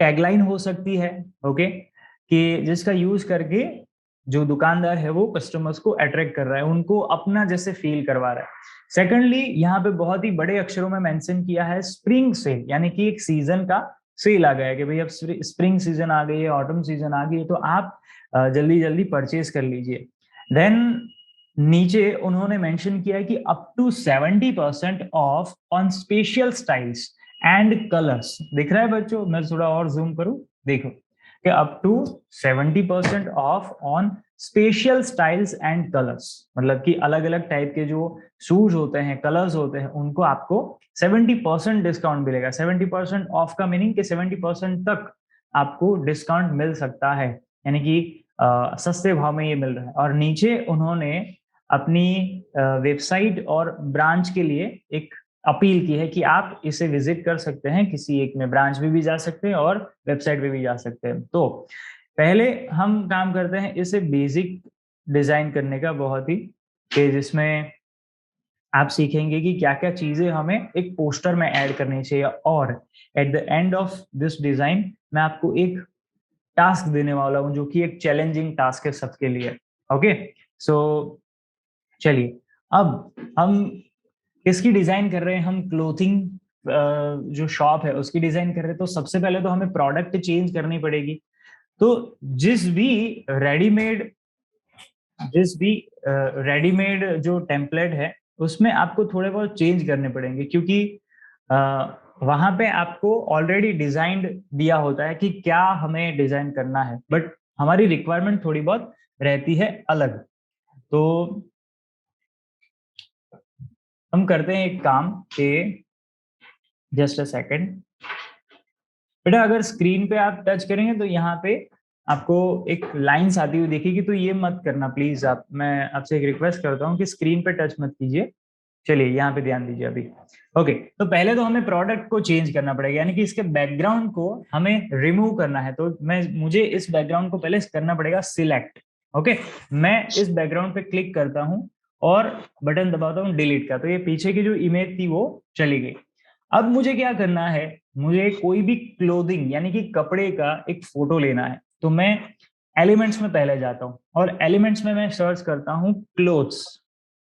टैगलाइन हो सकती है, ओके, कि जिसका यूज करके जो दुकानदार है वो कस्टमर्स को अट्रैक्ट कर रहा है, उनको अपना जैसे फील करवा रहा है। सेकंडली यहाँ पे बहुत ही बड़े अक्षरों में मेंशन किया है स्प्रिंग सेल, यानी कि एक सीजन का सेल आ गया है कि भाई अब स्प्रिंग सीजन आ गई है, ऑटम सीजन आ गई है, तो आप जल्दी जल्दी परचेज कर लीजिए। देन नीचे उन्होंने मेंशन किया है कि up to 70% off on special styles and colours. दिख रहा है बच्चों? मैं थोड़ा और जूम करूं, देखो कि up to 70% off on special styles and colours, मतलब कि अलग अलग टाइप के जो शूज होते हैं, कलर्स होते हैं, उनको आपको 70% डिस्काउंट मिलेगा। 70% ऑफ का मीनिंग कि 70% तक आपको डिस्काउंट मिल सकता है, यानी कि सस्ते भाव में ये मिल रहा है। और नीचे उन्होंने अपनी वेबसाइट और ब्रांच के लिए एक अपील की है कि आप इसे विजिट कर सकते हैं, किसी एक में ब्रांच में भी जा सकते हैं और वेबसाइट पे भी जा सकते हैं। तो पहले हम काम करते हैं इसे बेसिक डिजाइन करने का, बहुत ही, कि जिसमें आप सीखेंगे कि क्या क्या चीजें हमें एक पोस्टर में ऐड करनी चाहिए। और eight the end of this design मैं आपको एक टास्क देने वाला हूं जो कि एक चैलेंजिंग टास्क है सबके लिए। ओके, सो चलिए अब हम किसकी डिजाइन कर रहे हैं? हम क्लोथिंग जो शॉप है उसकी डिजाइन कर रहे हैं। तो सबसे पहले तो हमें प्रोडक्ट चेंज करनी पड़ेगी। तो जिस भी रेडीमेड जो टेम्पलेट है उसमें आपको थोड़े बहुत चेंज करने पड़ेंगे, क्योंकि वहां पे आपको ऑलरेडी डिजाइंड दिया होता है कि क्या हमें डिजाइन करना है, बट हमारी रिक्वायरमेंट थोड़ी बहुत रहती है अलग। तो हम करते हैं एक काम के, जस्ट अ सेकेंड बेटा, अगर स्क्रीन पे आप टच करेंगे तो यहाँ पे आपको एक लाइंस आती हुई दिखेगी, तो ये मत करना प्लीज। आप, मैं आपसे एक रिक्वेस्ट करता हूँ कि स्क्रीन पे टच मत कीजिए। चलिए यहाँ पे ध्यान दीजिए अभी। ओके, तो पहले तो हमें प्रोडक्ट को चेंज करना पड़ेगा, यानी कि इसके बैकग्राउंड को हमें रिमूव करना है। तो मुझे इस बैकग्राउंड को पहले करना पड़ेगा सिलेक्ट। ओके, मैं इस बैकग्राउंड पे क्लिक करता हूँ और बटन दबाता हूँ डिलीट का, तो ये पीछे की जो इमेज थी वो चली गई। अब मुझे क्या करना है? मुझे कोई भी क्लोथिंग यानी कि कपड़े का एक फोटो लेना है। तो मैं एलिमेंट्स में पहले जाता हूँ और एलिमेंट्स में मैं सर्च करता हूँ क्लोथ्स।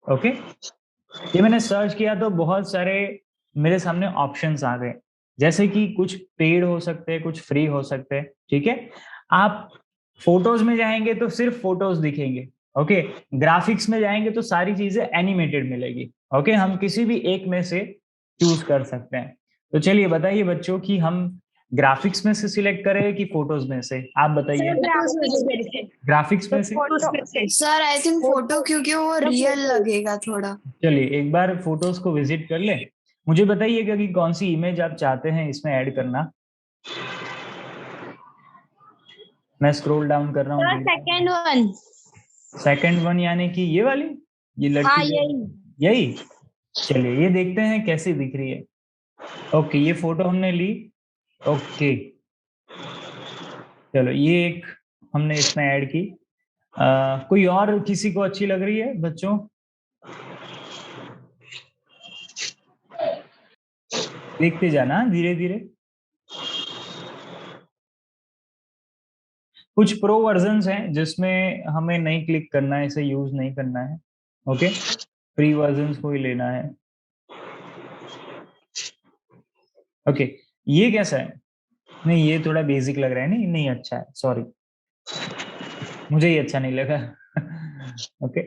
ओके, ये मैंने सर्च किया तो बहुत सारे मेरे सामने ऑप्शंस आ गए, जैसे कि कुछ पेड हो सकते हैं, कुछ फ्री हो सकते हैं। ठीक है, आप फोटोज में जाएंगे तो सिर्फ फोटोज दिखेंगे। ओके, ग्राफिक्स में जाएंगे तो सारी चीजें एनिमेटेड मिलेगी। ओके, हम किसी भी एक में से चूज कर सकते हैं। तो चलिए बताइए बच्चों कि हम ग्राफिक्स में से सिलेक्ट करें कि फोटोज में से, आप बताइए। ग्राफिक्स में से। सर आई थिंक फोटो, क्योंकि वो रियल लगेगा थोड़ा। चलिए एक बार फोटोज को विजिट कर ले। मुझे बताइएगा कि कौन सी इमेज आप चाहते हैं इसमें ऐड करना। मैं स्क्रॉल डाउन कर रहा हूँ। Second one. सेकंड वन यानी कि ये वाली, ये लड़की। हाँ यही। चलिए ये देखते हैं कैसी दिख रही है। ओके ये फोटो हमने ली। ओके चलो ये एक हमने इसमें ऐड की। कोई और किसी को अच्छी लग रही है बच्चों? देखते जाना धीरे धीरे। कुछ प्रो वर्जन्स हैं जिसमें हमें नहीं क्लिक करना है, इसे यूज नहीं करना है। ओके फ्री वर्जन्स को ही लेना है। ओके ये कैसा है? नहीं ये थोड़ा बेसिक लग रहा है। नहीं नहीं अच्छा है, सॉरी मुझे ये अच्छा नहीं लगा। ओके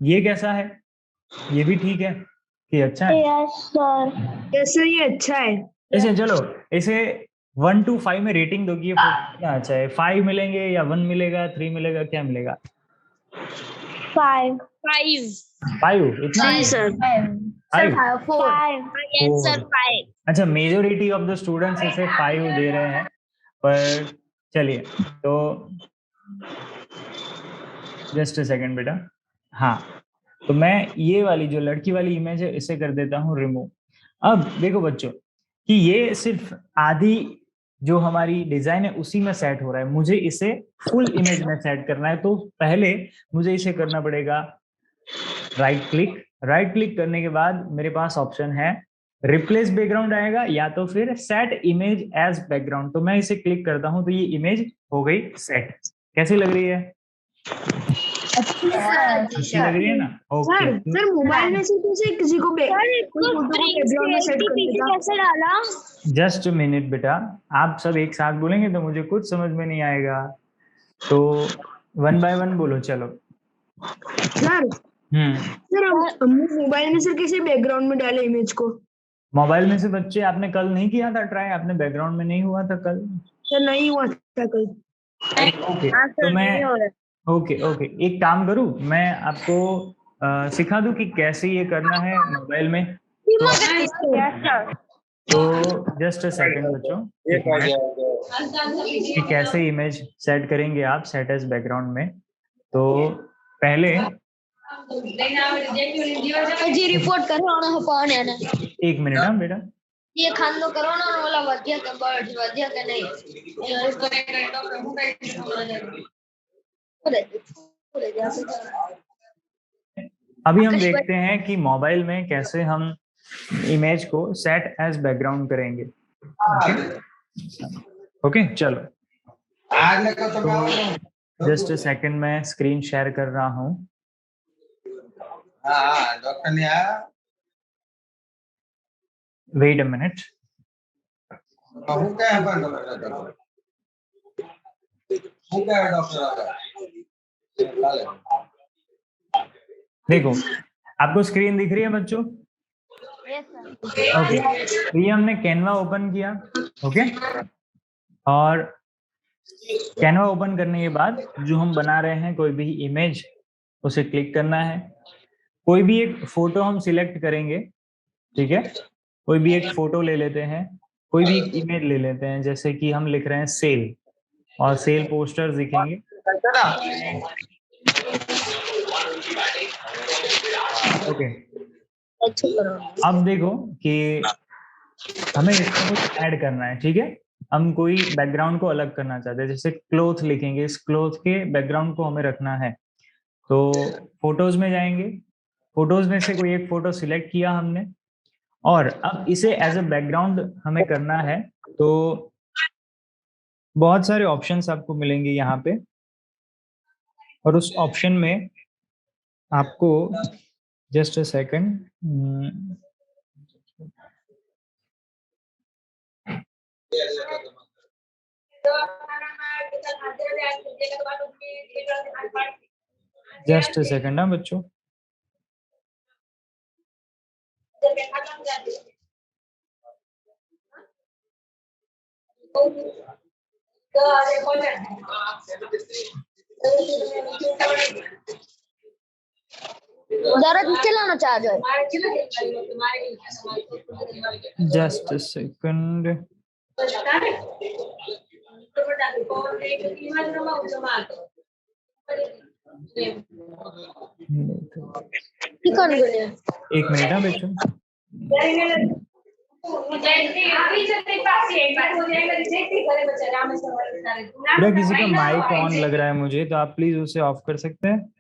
ये कैसा है? ये भी ठीक है कि अच्छा है? Yes sir. यस सर ये अच्छा है। ऐसे चलो इसे 1 to 5 में रेटिंग दो कि ये फोटो क्या अच्छा है। 5 मिलेंगे या 1 मिलेगा, 3 मिलेगा, क्या मिलेगा? 5 5 इतना जी सर। 5। Yes sir 5। अच्छा मेजोरिटी ऑफ द स्टूडेंट्स इसे 5 दे रहे हैं, पर चलिए तो जस्ट अ सेकंड बेटा। हाँ तो मैं ये वाली जो लड़की वाली इमेज है इसे कर देता हूँ रिमूव। अब देखो बच्चों कि ये सिर्फ आधी जो हमारी डिजाइन है उसी में सेट हो रहा है, मुझे इसे फुल इमेज में सेट करना है। तो पहले मुझे इसे करना पड़ेगा राइट क्लिक करने के बाद मेरे पास ऑप्शन है रिप्लेस बैकग्राउंड आएगा या तो फिर सेट इमेज एज बैकग्राउंड। तो मैं इसे क्लिक करता हूं तो ये इमेज हो गई सेट। कैसी लग रही है? अच्छी लग रही है ना? ओके सर मोबाइल में से किसी को बैकग्राउंड में सेट कर देता। कैसे डाला? जस्ट मिनट बेटा, आप सब एक साथ बोलेंगे तो मुझे कुछ समझ में नहीं आएगा, तो 1 by 1 बोलो चलो। सर हमने मोबाइल में सर कैसे बैकग्राउंड में डाले इमेज को? मोबाइल में से बच्चे आपने कल नहीं किया था ट्राई? आपने बैकग्राउंड में नहीं हुआ था कल? सर नहीं हुआ था कल। ओके तो मैं ओके एक काम करूं, मैं आपको सिखा दूं कि कैसे ये करना है मोबाइल में। तो जस्ट अ सेकंड बच्चों, एक मिनट, कि कैसे इमेज सेट करेंगे आप सेट एज बैकग्राउंड में। तो पहले जी रिपोर्ट करो ना पान है ना। एक मिनट हाँ बेटा, ये खानो करो ना वाला वधिया का बर्ड वधिया का नहीं। इसको अभी हम देखते हैं कि मोबाइल में कैसे हम इमेज को सेट एज बैकग्राउंड करेंगे। ओके चलो जस्ट अ सेकंड, मैं स्क्रीन शेयर कर रहा हूँ। डॉक्टर ने आया। Wait a minute. देखो आपको स्क्रीन दिख रही है बच्चों? ओके तो ये हमने कैनवा ओपन किया। ओके और कैनवा ओपन करने के बाद जो हम बना रहे हैं कोई भी इमेज, उसे क्लिक करना है। कोई भी एक फोटो हम सिलेक्ट करेंगे, ठीक है? कोई भी एक फोटो ले लेते हैं, कोई भी एक इमेज ले लेते हैं, जैसे कि हम लिख रहे हैं सेल, और सेल पोस्टर्स दिखेंगे। ओके अब देखो कि हमें इसमें कुछ ऐड करना है, ठीक है? हम कोई बैकग्राउंड को अलग करना चाहते हैं, जैसे क्लोथ लिखेंगे, इस क्लोथ के बैकग्राउंड को हमें रखना है। तो फोटोज में जाएंगे, फोटोज में से कोई एक फोटो सिलेक्ट किया हमने, और अब इसे एज अ बैकग्राउंड हमें करना है। तो बहुत सारे ऑप्शंस आपको मिलेंगे यहाँ पे, और उस ऑप्शन में आपको just a second, just a second ना बच्चों। दर्द चलाना चार्जर। Just second. कौन बोले? एक मिनट हाँ बच्चों। बेटा किसी का माइक ऑन लग रहा है मुझे, तो आप प्लीज उसे ऑफ कर सकते हैं।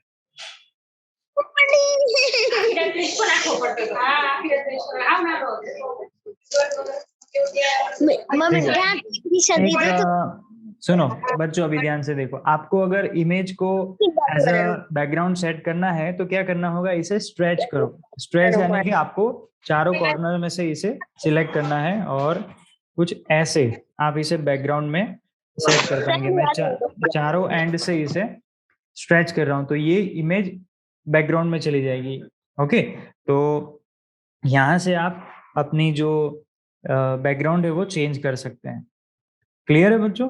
सुनो बच्चों, अभी ध्यान से देखो। आपको अगर इमेज को एज अ बैकग्राउंड सेट करना है तो क्या करना होगा, इसे स्ट्रेच करो। स्ट्रेच यानी कि आपको चारों कॉर्नर में से इसे सिलेक्ट करना है और कुछ ऐसे आप इसे बैकग्राउंड में सेट कर पाएंगे। मैं चारों एंड से इसे स्ट्रेच कर रहा हूं तो ये इमेज बैकग्राउंड में चली जाएगी। ओके, तो यहां से आप अपनी जो बैकग्राउंड है वो चेंज कर सकते हैं। क्लियर है बच्चों?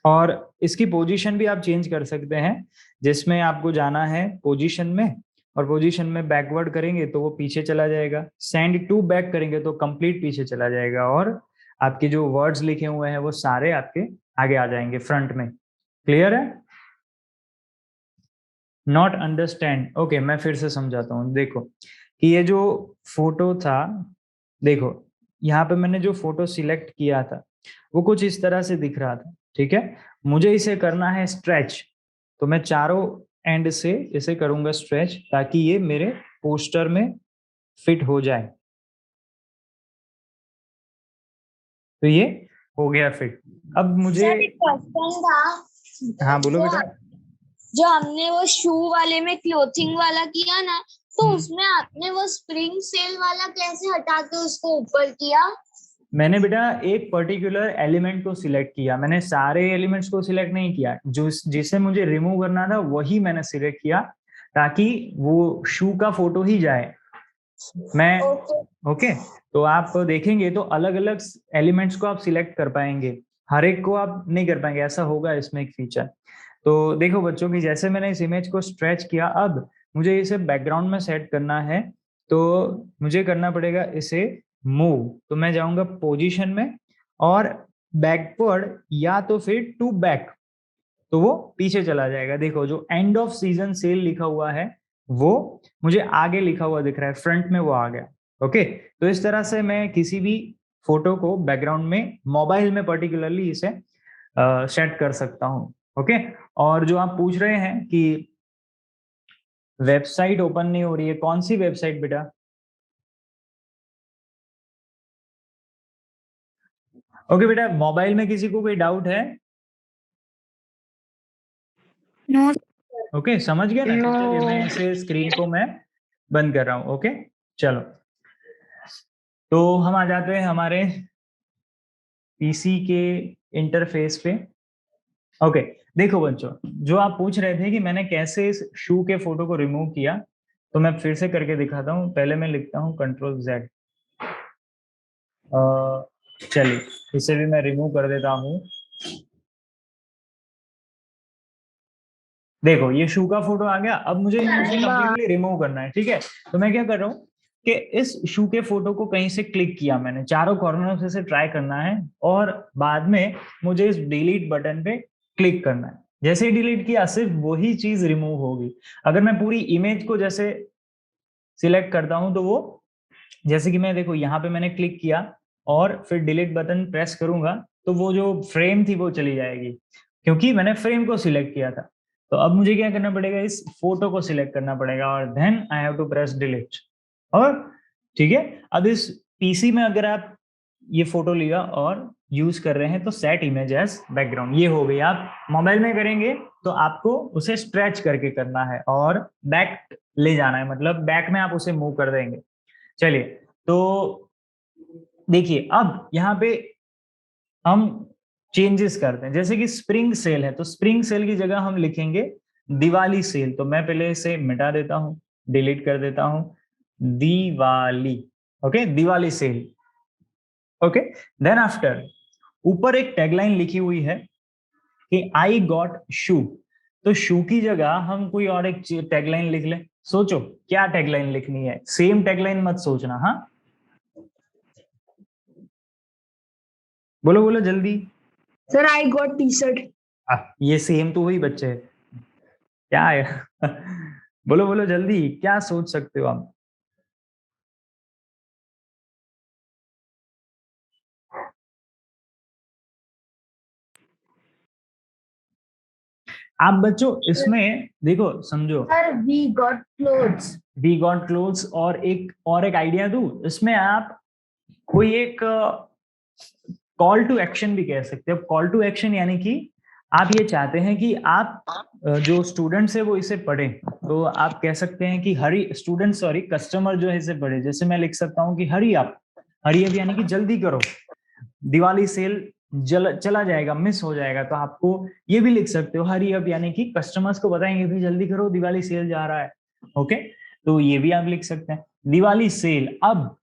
और इसकी पोजीशन भी आप चेंज कर सकते हैं, जिसमें आपको जाना है पोजीशन में, और पोजीशन में बैकवर्ड करेंगे तो वो पीछे चला जाएगा, सेंड टू बैक करेंगे तो कंप्लीट पीछे चला जाएगा, और आपके जो वर्ड्स लिखे हुए हैं वो सारे आपके आगे आ जाएंगे फ्रंट में। क्लियर है? Not understand? ओके, मैं फिर से समझाता हूँ। देखो कि ये जो फोटो था, देखो यहाँ पे मैंने जो फोटो सिलेक्ट किया था वो कुछ इस तरह से दिख रहा था, ठीक है। मुझे इसे करना है स्ट्रेच, तो मैं चारों एंड से इसे करूंगा स्ट्रेच ताकि ये मेरे पोस्टर में फिट हो जाए। तो ये हो गया फिट। अब मुझे क्वेश्चन था। हाँ बोलो बेटा। जो हमने वो शू वाले में क्लोथिंग वाला किया ना, तो उसमें आपने वो स्प्रिंग सेल वाला कैसे हटा के उसको ऊपर किया? मैंने बेटा एक पर्टिकुलर एलिमेंट को सिलेक्ट किया, मैंने सारे एलिमेंट्स को सिलेक्ट नहीं किया। जो जिसे मुझे रिमूव करना था वही मैंने सिलेक्ट किया ताकि वो शू का फोटो ही जाए। मैं ओके, तो आप देखेंगे तो अलग अलग एलिमेंट्स को आप सिलेक्ट कर पाएंगे, हर एक को आप नहीं कर पाएंगे, ऐसा होगा इसमें एक फीचर। तो देखो बच्चों की जैसे मैंने इस इमेज को स्ट्रेच किया, अब मुझे इसे बैकग्राउंड में सेट करना है तो मुझे करना पड़ेगा इसे मूव। तो मैं जाऊंगा पोजीशन में और बैकवर्ड या तो फिर टू बैक, तो वो पीछे चला जाएगा। देखो जो एंड ऑफ सीजन सेल लिखा हुआ है वो मुझे आगे लिखा हुआ दिख रहा है, फ्रंट में वो आ गया। ओके, तो इस तरह से मैं किसी भी फोटो को बैकग्राउंड में, मोबाइल में पर्टिकुलरली इसे सेट कर सकता हूँ। ओके, और जो आप पूछ रहे हैं कि वेबसाइट ओपन नहीं हो रही है, कौन सी वेबसाइट बेटा? ओके बेटा, मोबाइल में किसी को कोई डाउट है? नो। ओके, समझ गया ना? तो चलिए मैं इसे स्क्रीन को मैं बंद कर रहा हूँ। ओके चलो, तो हम आ जाते हैं हमारे पीसी के इंटरफेस पे। ओके, देखो बच्चों, जो आप पूछ रहे थे कि मैंने कैसे इस शू के फोटो को रिमूव किया, तो मैं फिर से करके दिखाता हूँ। पहले मैं लिखता हूँ Ctrl+Z। चलिए इसे भी मैं रिमूव कर देता हूँ। देखो ये शू का फोटो आ गया। अब मुझे इसे कंप्लीटली रिमूव करना है, ठीक है। तो मैं क्या कर रहा हूँ कि इस शू के फोटो को कहीं से क्लिक किया मैंने, चारों कॉर्नर से ट्राई करना है और बाद में मुझे इस डिलीट बटन पे क्लिक करना है। जैसे ही डिलीट किया सिर्फ वही चीज रिमूव होगी। अगर मैं पूरी इमेज को जैसे सिलेक्ट करता हूं तो वो, जैसे कि मैं देखो यहाँ पे मैंने क्लिक किया और फिर डिलीट बटन प्रेस करूंगा तो वो जो फ्रेम थी वो चली जाएगी, क्योंकि मैंने फ्रेम को सिलेक्ट किया था। तो अब मुझे क्या करना पड़ेगा, इस फोटो को सिलेक्ट करना पड़ेगा और then I have to press delete. और ठीक है, अब इस पीसी में अगर आप ये फोटो लिया और यूज कर रहे हैं तो सेट इमेज एज बैकग्राउंड, ये हो गई। आप मोबाइल में करेंगे तो आपको उसे स्ट्रेच करके करना है और बैक ले जाना है, मतलब बैक में आप उसे मूव कर देंगे। चलिए तो देखिए अब यहाँ पे हम चेंजेस करते हैं, जैसे कि स्प्रिंग सेल है तो स्प्रिंग सेल की जगह हम लिखेंगे दिवाली सेल। तो मैं पहले इसे मिटा देता हूं, डिलीट कर देता हूं, Diwali. Okay, Diwali sale. Okay, then after ऊपर एक टैगलाइन लिखी हुई है कि आई गॉट शू। तो शू की जगह हम कोई और एक टैगलाइन लिख लें। सोचो क्या टैगलाइन लिखनी है, सेम टैगलाइन मत सोचना। हाँ, बोलो बोलो जल्दी। Sir I got T shirt. ये सेम तो वही बच्चे है, क्या है? बोलो बोलो जल्दी, क्या सोच सकते हो आप? आप बच्चों इसमें देखो समझो, sir we got clothes. We got clothes, और एक आइडिया दूं इसमें, आप कोई एक कॉल टू एक्शन भी कह सकते हो। कॉल टू एक्शन यानी कि आप ये चाहते हैं कि आप जो स्टूडेंट्स है वो इसे पढ़ें, तो आप कह सकते हैं कि हरी स्टूडेंट, सॉरी कस्टमर जो है इसे पढ़े। जैसे मैं लिख सकता हूँ कि हरी अप, हरी अप यानी कि जल्दी करो, दिवाली सेल चला जाएगा, मिस हो जाएगा। तो आपको ये भी लिख सकते हो हरी अप, यानी कि कस्टमर्स को बताएंगे भाई जल्दी करो दिवाली सेल जा रहा है। ओके, तो ये भी आप लिख सकते हैं दिवाली सेल। अब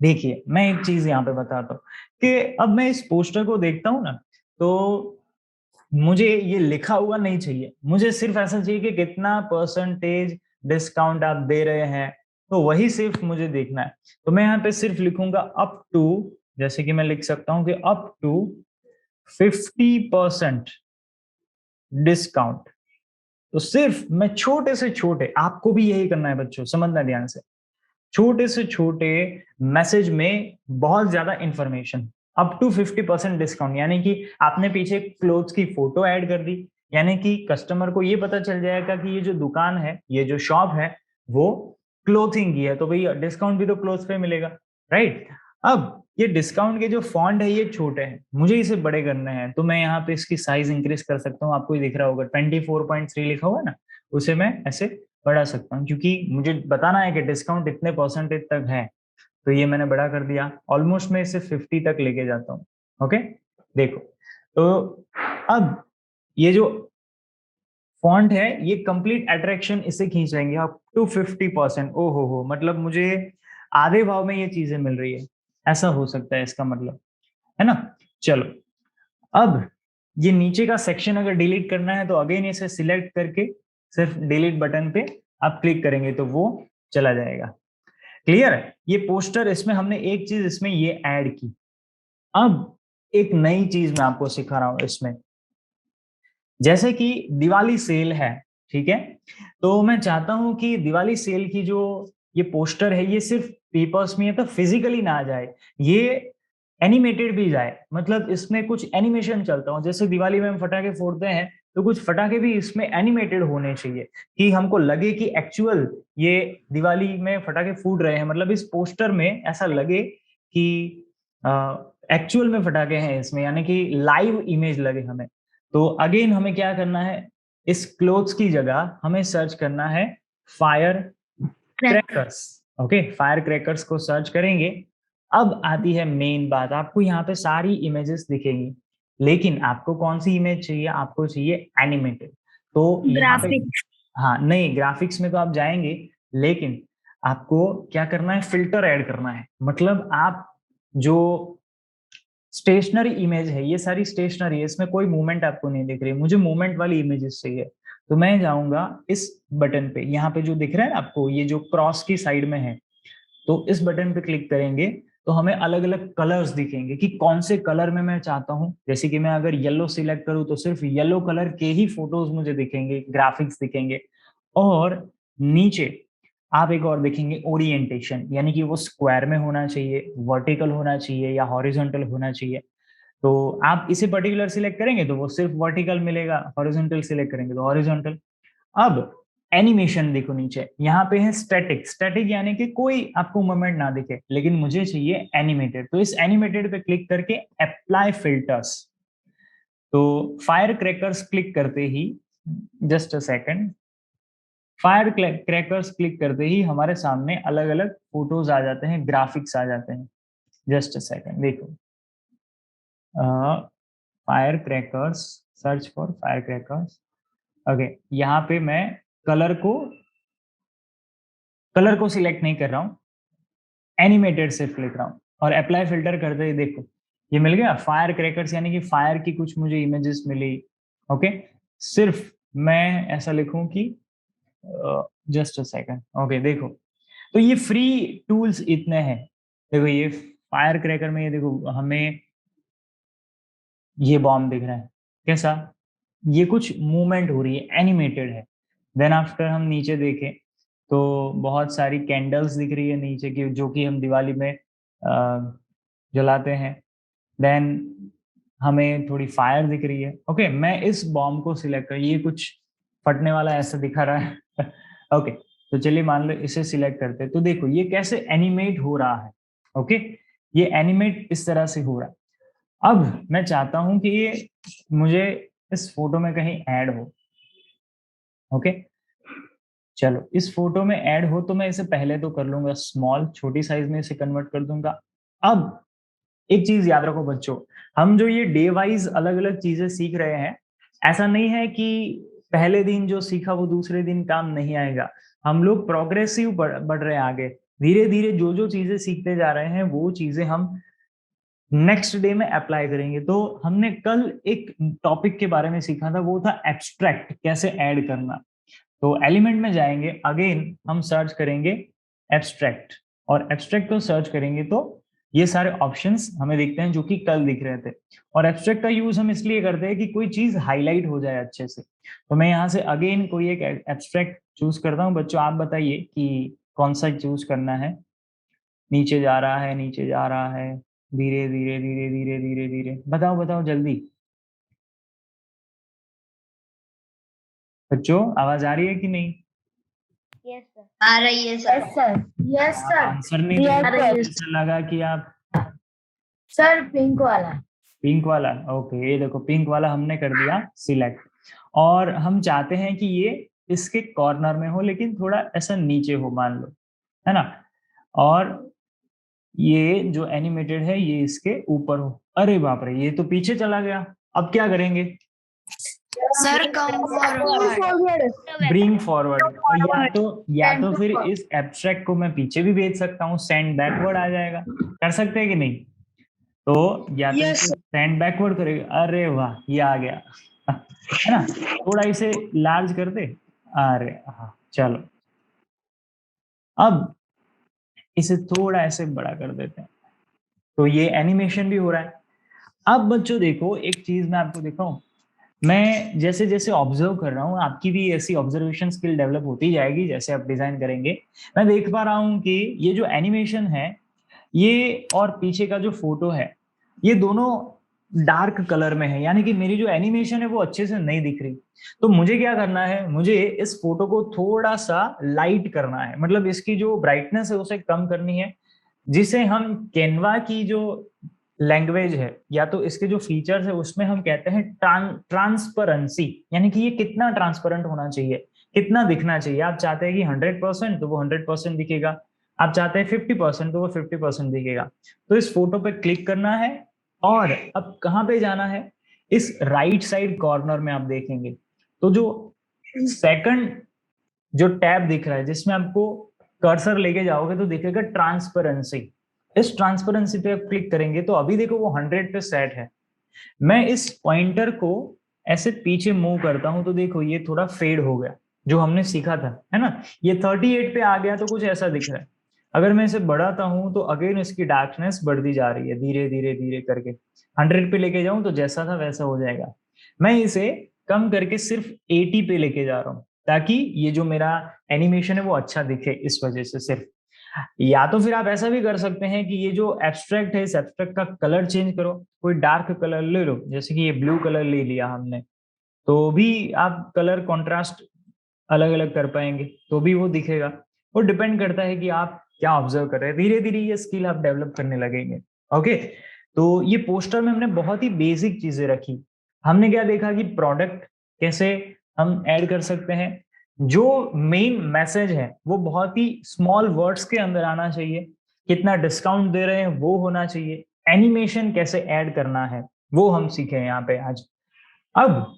देखिए मैं एक चीज यहाँ पे बताता हूँ कि अब मैं इस पोस्टर को देखता हूँ ना, तो मुझे ये लिखा हुआ नहीं चाहिए, मुझे सिर्फ ऐसा चाहिए कि कितना परसेंटेज डिस्काउंट आप दे रहे हैं, तो वही सिर्फ मुझे देखना है। तो मैं यहाँ पे सिर्फ लिखूंगा अप टू, जैसे कि मैं लिख सकता हूँ कि अप टू 50% डिस्काउंट। तो सिर्फ मैं छोटे से छोटे, आपको भी यही करना है बच्चों, समझना ध्यान से, छोटे से छोटे मैसेज में बहुत ज्यादा इंफॉर्मेशन। अप टू 50% डिस्काउंट यानी कि आपने पीछे क्लोथ्स की फोटो ऐड कर दी, यानी कि कस्टमर को ये पता चल जाएगा कि ये जो दुकान है, ये जो शॉप है, वो क्लोथिंग की है, तो भाई डिस्काउंट भी तो क्लोथ्स पे मिलेगा, राइट। अब ये डिस्काउंट के जो फॉन्ट है ये छोटे हैं, मुझे इसे बड़े करने हैं, तो मैं यहाँ पे इसकी साइज इंक्रीज कर सकता हूँ। आपको ही दिख रहा होगा 24.3 लिखा हुआ है ना, उसे मैं ऐसे बढ़ा सकता हूँ, क्योंकि मुझे बताना है कि डिस्काउंट इतने परसेंटेज तक है। तो ये मैंने बड़ा कर दिया, ऑलमोस्ट मैं इसे 50 तक लेके जाता हूँ। ओके, देखो तो अब ये जो फॉन्ट है ये कंप्लीट अट्रैक्शन इसे खींच लेंगे अप टू 50%। ओ हो, मतलब मुझे आधे भाव में ये चीजें मिल रही है, ऐसा हो सकता है इसका मतलब, है ना। चलो, अब ये नीचे का सेक्शन अगर डिलीट करना है तो अगेन इसे सिलेक्ट करके सिर्फ डिलीट बटन पे आप क्लिक करेंगे तो वो चला जाएगा। क्लियर है ये पोस्टर, इसमें हमने एक चीज इसमें ये ऐड की। अब एक नई चीज मैं आपको सिखा रहा हूं इसमें, जैसे कि दिवाली सेल है, ठीक है, तो मैं चाहता हूं कि दिवाली सेल की जो ये पोस्टर है ये सिर्फ पेपर्स में, तो फिजिकली ना जाए, ये एनिमेटेड भी जाए, मतलब इसमें कुछ एनिमेशन चलता हो। जैसे दिवाली में हम फटाके फोड़ते हैं, तो कुछ फटाके भी इसमें एनिमेटेड होने चाहिए, कि हमको लगे कि एक्चुअल ये दिवाली में फटाके फूट रहे हैं, मतलब इस पोस्टर में ऐसा लगे कि एक्चुअल में फटाके हैं इसमें, यानी कि लाइव इमेज लगे हमें। तो अगेन हमें क्या करना है, इस क्लोथ्स की जगह हमें सर्च करना है fire crackers. Okay, fire crackers को सर्च करेंगे। अब आती है मेन बात, आपको यहाँ पे सारी इमेजेस दिखेंगी, लेकिन आपको कौन सी इमेज चाहिए, आपको चाहिए एनिमेटेड। तो यहाँ पे हाँ, नहीं ग्राफिक्स में तो आप जाएंगे, लेकिन आपको क्या करना है, फिल्टर ऐड करना है। मतलब आप जो स्टेशनरी इमेज है, ये सारी स्टेशनरी है, इसमें कोई मूवमेंट आपको नहीं दिख रही, मुझे मूवमेंट वाली इमेजेस चाहिए। तो मैं जाऊंगा इस बटन पे, यहाँ पे जो दिख रहा है ना आपको, ये जो क्रॉस की साइड में है, तो इस बटन पे क्लिक करेंगे तो हमें अलग अलग कलर्स दिखेंगे कि कौन से कलर में मैं चाहता हूं। जैसे कि मैं अगर येलो सिलेक्ट करूं तो सिर्फ येलो कलर के ही फोटोज मुझे दिखेंगे, ग्राफिक्स दिखेंगे। और नीचे आप एक और देखेंगे ओरिएंटेशन, यानी कि वो स्क्वायर में होना चाहिए, वर्टिकल होना चाहिए या हॉरिजॉन्टल होना चाहिए। तो आप इसे पर्टिकुलर सिलेक्ट करेंगे तो वो सिर्फ वर्टिकल मिलेगा, हॉरिजॉन्टल सिलेक्ट करेंगे तो हॉरिजॉन्टल। अब एनिमेशन देखो नीचे, यहाँ पे है स्टैटिक। स्टैटिक यानी कि कोई आपको मूवमेंट ना दिखे, लेकिन मुझे चाहिए एनिमेटेड, तो इस एनिमेटेड पे क्लिक करके अप्लाई फिल्टर्स। तो फायर क्रैकर्स क्लिक करते ही, just a second, fire crackers click करते ही हमारे सामने अलग अलग फोटोज आ जाते हैं, ग्राफिक्स आ जाते हैं। जस्ट अ सेकंड, देखो fire crackers, search for fire crackers. Okay, यहाँ पे मैं कलर को कलर को सिलेक्ट नहीं कर रहा हूँ, एनिमेटेड सिर्फ लिख रहा हूँ और अप्लाई फिल्टर करते ही देखो ये मिल गया फायर क्रैकर्स, यानी कि फायर की कुछ मुझे इमेजेस मिली। ओके, सिर्फ मैं ऐसा लिखूं कि जस्ट अ सेकंड। ओके देखो, तो ये फ्री टूल्स इतने हैं। देखो ये फायर क्रैकर में ये देखो हमें ये बॉम्ब दिख रहा है, कैसा, ये कुछ मूवमेंट हो रही है, एनिमेटेड है। देन आफ्टर हम नीचे देखें तो बहुत सारी कैंडल्स दिख रही है नीचे की, जो कि हम दिवाली में जलाते हैं। देन हमें थोड़ी फायर दिख रही है। ओके, मैं इस बॉम्ब को सिलेक्ट कर, ये कुछ फटने वाला ऐसा दिखा रहा है ओके, तो चलिए मान लो इसे सिलेक्ट करते हैं। तो देखो ये कैसे एनिमेट हो रहा है। ओके, ये एनिमेट इस तरह से हो रहा है। अब मैं चाहता हूं कि ये मुझे इस फोटो में कहीं ऐड हो। ओके, चलो इस फोटो में ऐड हो तो मैं इसे पहले तो कर लूंगा स्मॉल, छोटी साइज में इसे कन्वर्ट कर दूंगा। अब एक चीज याद रखो बच्चों, हम जो ये डे वाइज अलग अलग चीजें सीख रहे हैं, ऐसा नहीं है कि पहले दिन जो सीखा वो दूसरे दिन काम नहीं आएगा। हम लोग प्रोग्रेसिव बढ़ रहे हैं आगे, धीरे धीरे जो जो चीजें सीखते जा रहे हैं वो चीजें हम नेक्स्ट डे में अप्लाई करेंगे। तो हमने कल एक टॉपिक के बारे में सीखा था, वो था एब्स्ट्रैक्ट कैसे ऐड करना। तो एलिमेंट में जाएंगे, अगेन हम सर्च करेंगे एब्स्ट्रैक्ट, और एब्स्ट्रैक्ट को सर्च करेंगे तो ये सारे ऑप्शंस हमें दिखते हैं जो कि कल दिख रहे थे। और एब्स्ट्रैक्ट का यूज हम इसलिए करते हैं कि कोई चीज हाईलाइट हो जाए अच्छे से। तो मैं यहाँ से अगेन कोई एक एब्स्ट्रैक्ट चूज करता हूँ। बच्चों आप बताइए कि कौन सा चूज करना है। नीचे जा रहा है, नीचे जा रहा है, धीरे धीरे धीरे धीरे धीरे धीरे, बताओ बताओ जल्दी। बच्चों आवाज आ रही है कि नहीं? Yes sir. आ रही है सर। Yes sir. यस आप आंसर नहीं दे रहे, ऐसा लगा कि आप सर पिंक वाला। पिंक वाला। ओके, ये देखो पिंक वाला हमने कर दिया सिलेक्ट, और हम चाहते हैं कि ये इसके कॉर्नर में हो, लेकिन थोड़ा ऐसा नीचे हो मान लो, है ना। और ये जो एनिमेटेड है ये इसके ऊपर हो। अरे बाप रे, ये तो पीछे चला गया। अब क्या करेंगे? Sir come forward. Bring forward. या तो फिर इस एब्स्ट्रैक्ट को मैं पीछे भी भेज सकता हूँ, सेंड बैकवर्ड आ जाएगा। कर सकते हैं कि नहीं? तो या तो सेंड बैकवर्ड करेगा। अरे वाह, ये आ गया है ना। थोड़ा इसे लार्ज कर दे। अरे हाँ, चलो अब इसे थोड़ा ऐसे बड़ा कर देते हैं, तो ये एनिमेशन भी हो रहा है। अब बच्चों देखो एक चीज मैं आपको दिखाऊं, मैं जैसे जैसे ऑब्जर्व कर रहा हूँ, आपकी भी ऐसी ऑब्जर्वेशन स्किल डेवलप होती जाएगी जैसे आप डिजाइन करेंगे। मैं देख पा रहा हूँ कि ये जो एनिमेशन है ये और पीछे का जो फोटो है ये दोनों डार्क कलर में है, यानी कि मेरी जो एनिमेशन है वो अच्छे से नहीं दिख रही। तो मुझे क्या करना है, मुझे इस फोटो को थोड़ा सा लाइट करना है, मतलब इसकी जो ब्राइटनेस है उसे कम करनी है, जिसे हम कैनवा की जो लैंग्वेज है या तो इसके जो फीचर्स है उसमें हम कहते हैं ट्रांसपेरेंसी, यानी कि ये कितना ट्रांसपेरेंट होना चाहिए, कितना दिखना चाहिए। आप चाहते हैं कि 100% तो वो 100% दिखेगा, आप चाहते हैं 50% तो वो 50% दिखेगा। तो इस फोटो पे क्लिक करना है और अब कहाँ पे जाना है, इस राइट साइड कॉर्नर में आप देखेंगे तो जो सेकंड जो टैब दिख रहा है जिसमें आपको कर्सर लेके जाओगे तो दिखेगा ट्रांसपेरेंसी। इस ट्रांसपेरेंसी पे आप क्लिक करेंगे तो अभी देखो वो 100 पे सेट है। मैं इस पॉइंटर को ऐसे पीछे मूव करता हूं तो देखो ये थोड़ा फेड हो गया, जो हमने सीखा था, है ना। ये 38 पे आ गया तो कुछ ऐसा दिख रहा है। अगर मैं इसे बढ़ाता हूं तो अगेन इसकी डार्कनेस बढ़ती जा रही है धीरे धीरे धीरे करके। 100 पे लेके जाऊं तो जैसा था वैसा हो जाएगा। मैं इसे कम करके सिर्फ 80 पे लेके जा रहा हूं ताकि ये जो मेरा एनिमेशन है वो अच्छा दिखे, इस वजह से सिर्फ। या तो फिर आप ऐसा भी कर सकते हैं कि ये जो एब्स्ट्रैक्ट है इस एब्स्ट्रैक्ट का कलर चेंज करो, कोई डार्क कलर ले लो, जैसे कि ये ब्लू कलर ले लिया हमने, तो भी आप कलर कॉन्ट्रास्ट अलग अलग कर पाएंगे तो भी वो दिखेगा। वो डिपेंड करता है कि आप क्या ऑब्जर्व कर रहे हैं, धीरे धीरे ये स्किल आप डेवलप करने लगेंगे। ओके, तो ये पोस्टर में हमने बहुत ही बेसिक चीजें रखी। हमने क्या देखा कि प्रोडक्ट कैसे हम ऐड कर सकते हैं, जो मेन मैसेज है वो बहुत ही स्मॉल वर्ड्स के अंदर आना चाहिए, कितना डिस्काउंट दे रहे हैं वो होना चाहिए, एनिमेशन कैसे ऐड करना है वो हम सीखे यहाँ पे आज। अब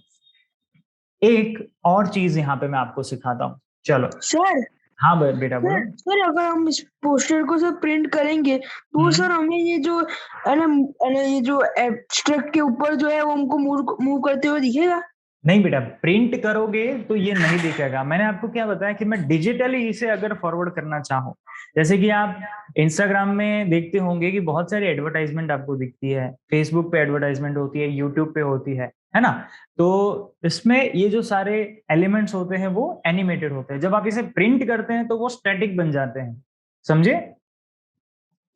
एक और चीज यहाँ पे मैं आपको सिखाता हूँ, चलो। सर हाँ बेटा बोलो। सर अगर हम इस पोस्टर को सर प्रिंट करेंगे तो सर हमें ये जो है ना ये जो एब्स्ट्रैक्ट के ऊपर जो है वो हमको मूव करते हुए दिखेगा? नहीं बेटा, प्रिंट करोगे तो ये नहीं दिखेगा। मैंने आपको क्या बताया कि मैं डिजिटली इसे अगर फॉरवर्ड करना चाहूँ, जैसे कि आप इंस्टाग्राम में देखते होंगे कि बहुत सारी एडवर्टाइजमेंट आपको दिखती है, फेसबुक पे एडवर्टाइजमेंट होती है, यूट्यूब पे होती है ना। तो इसमें ये जो सारे एलिमेंट्स होते हैं वो एनिमेटेड होते हैं। जब आप इसे प्रिंट करते हैं तो वो स्टैटिक बन जाते हैं, समझे?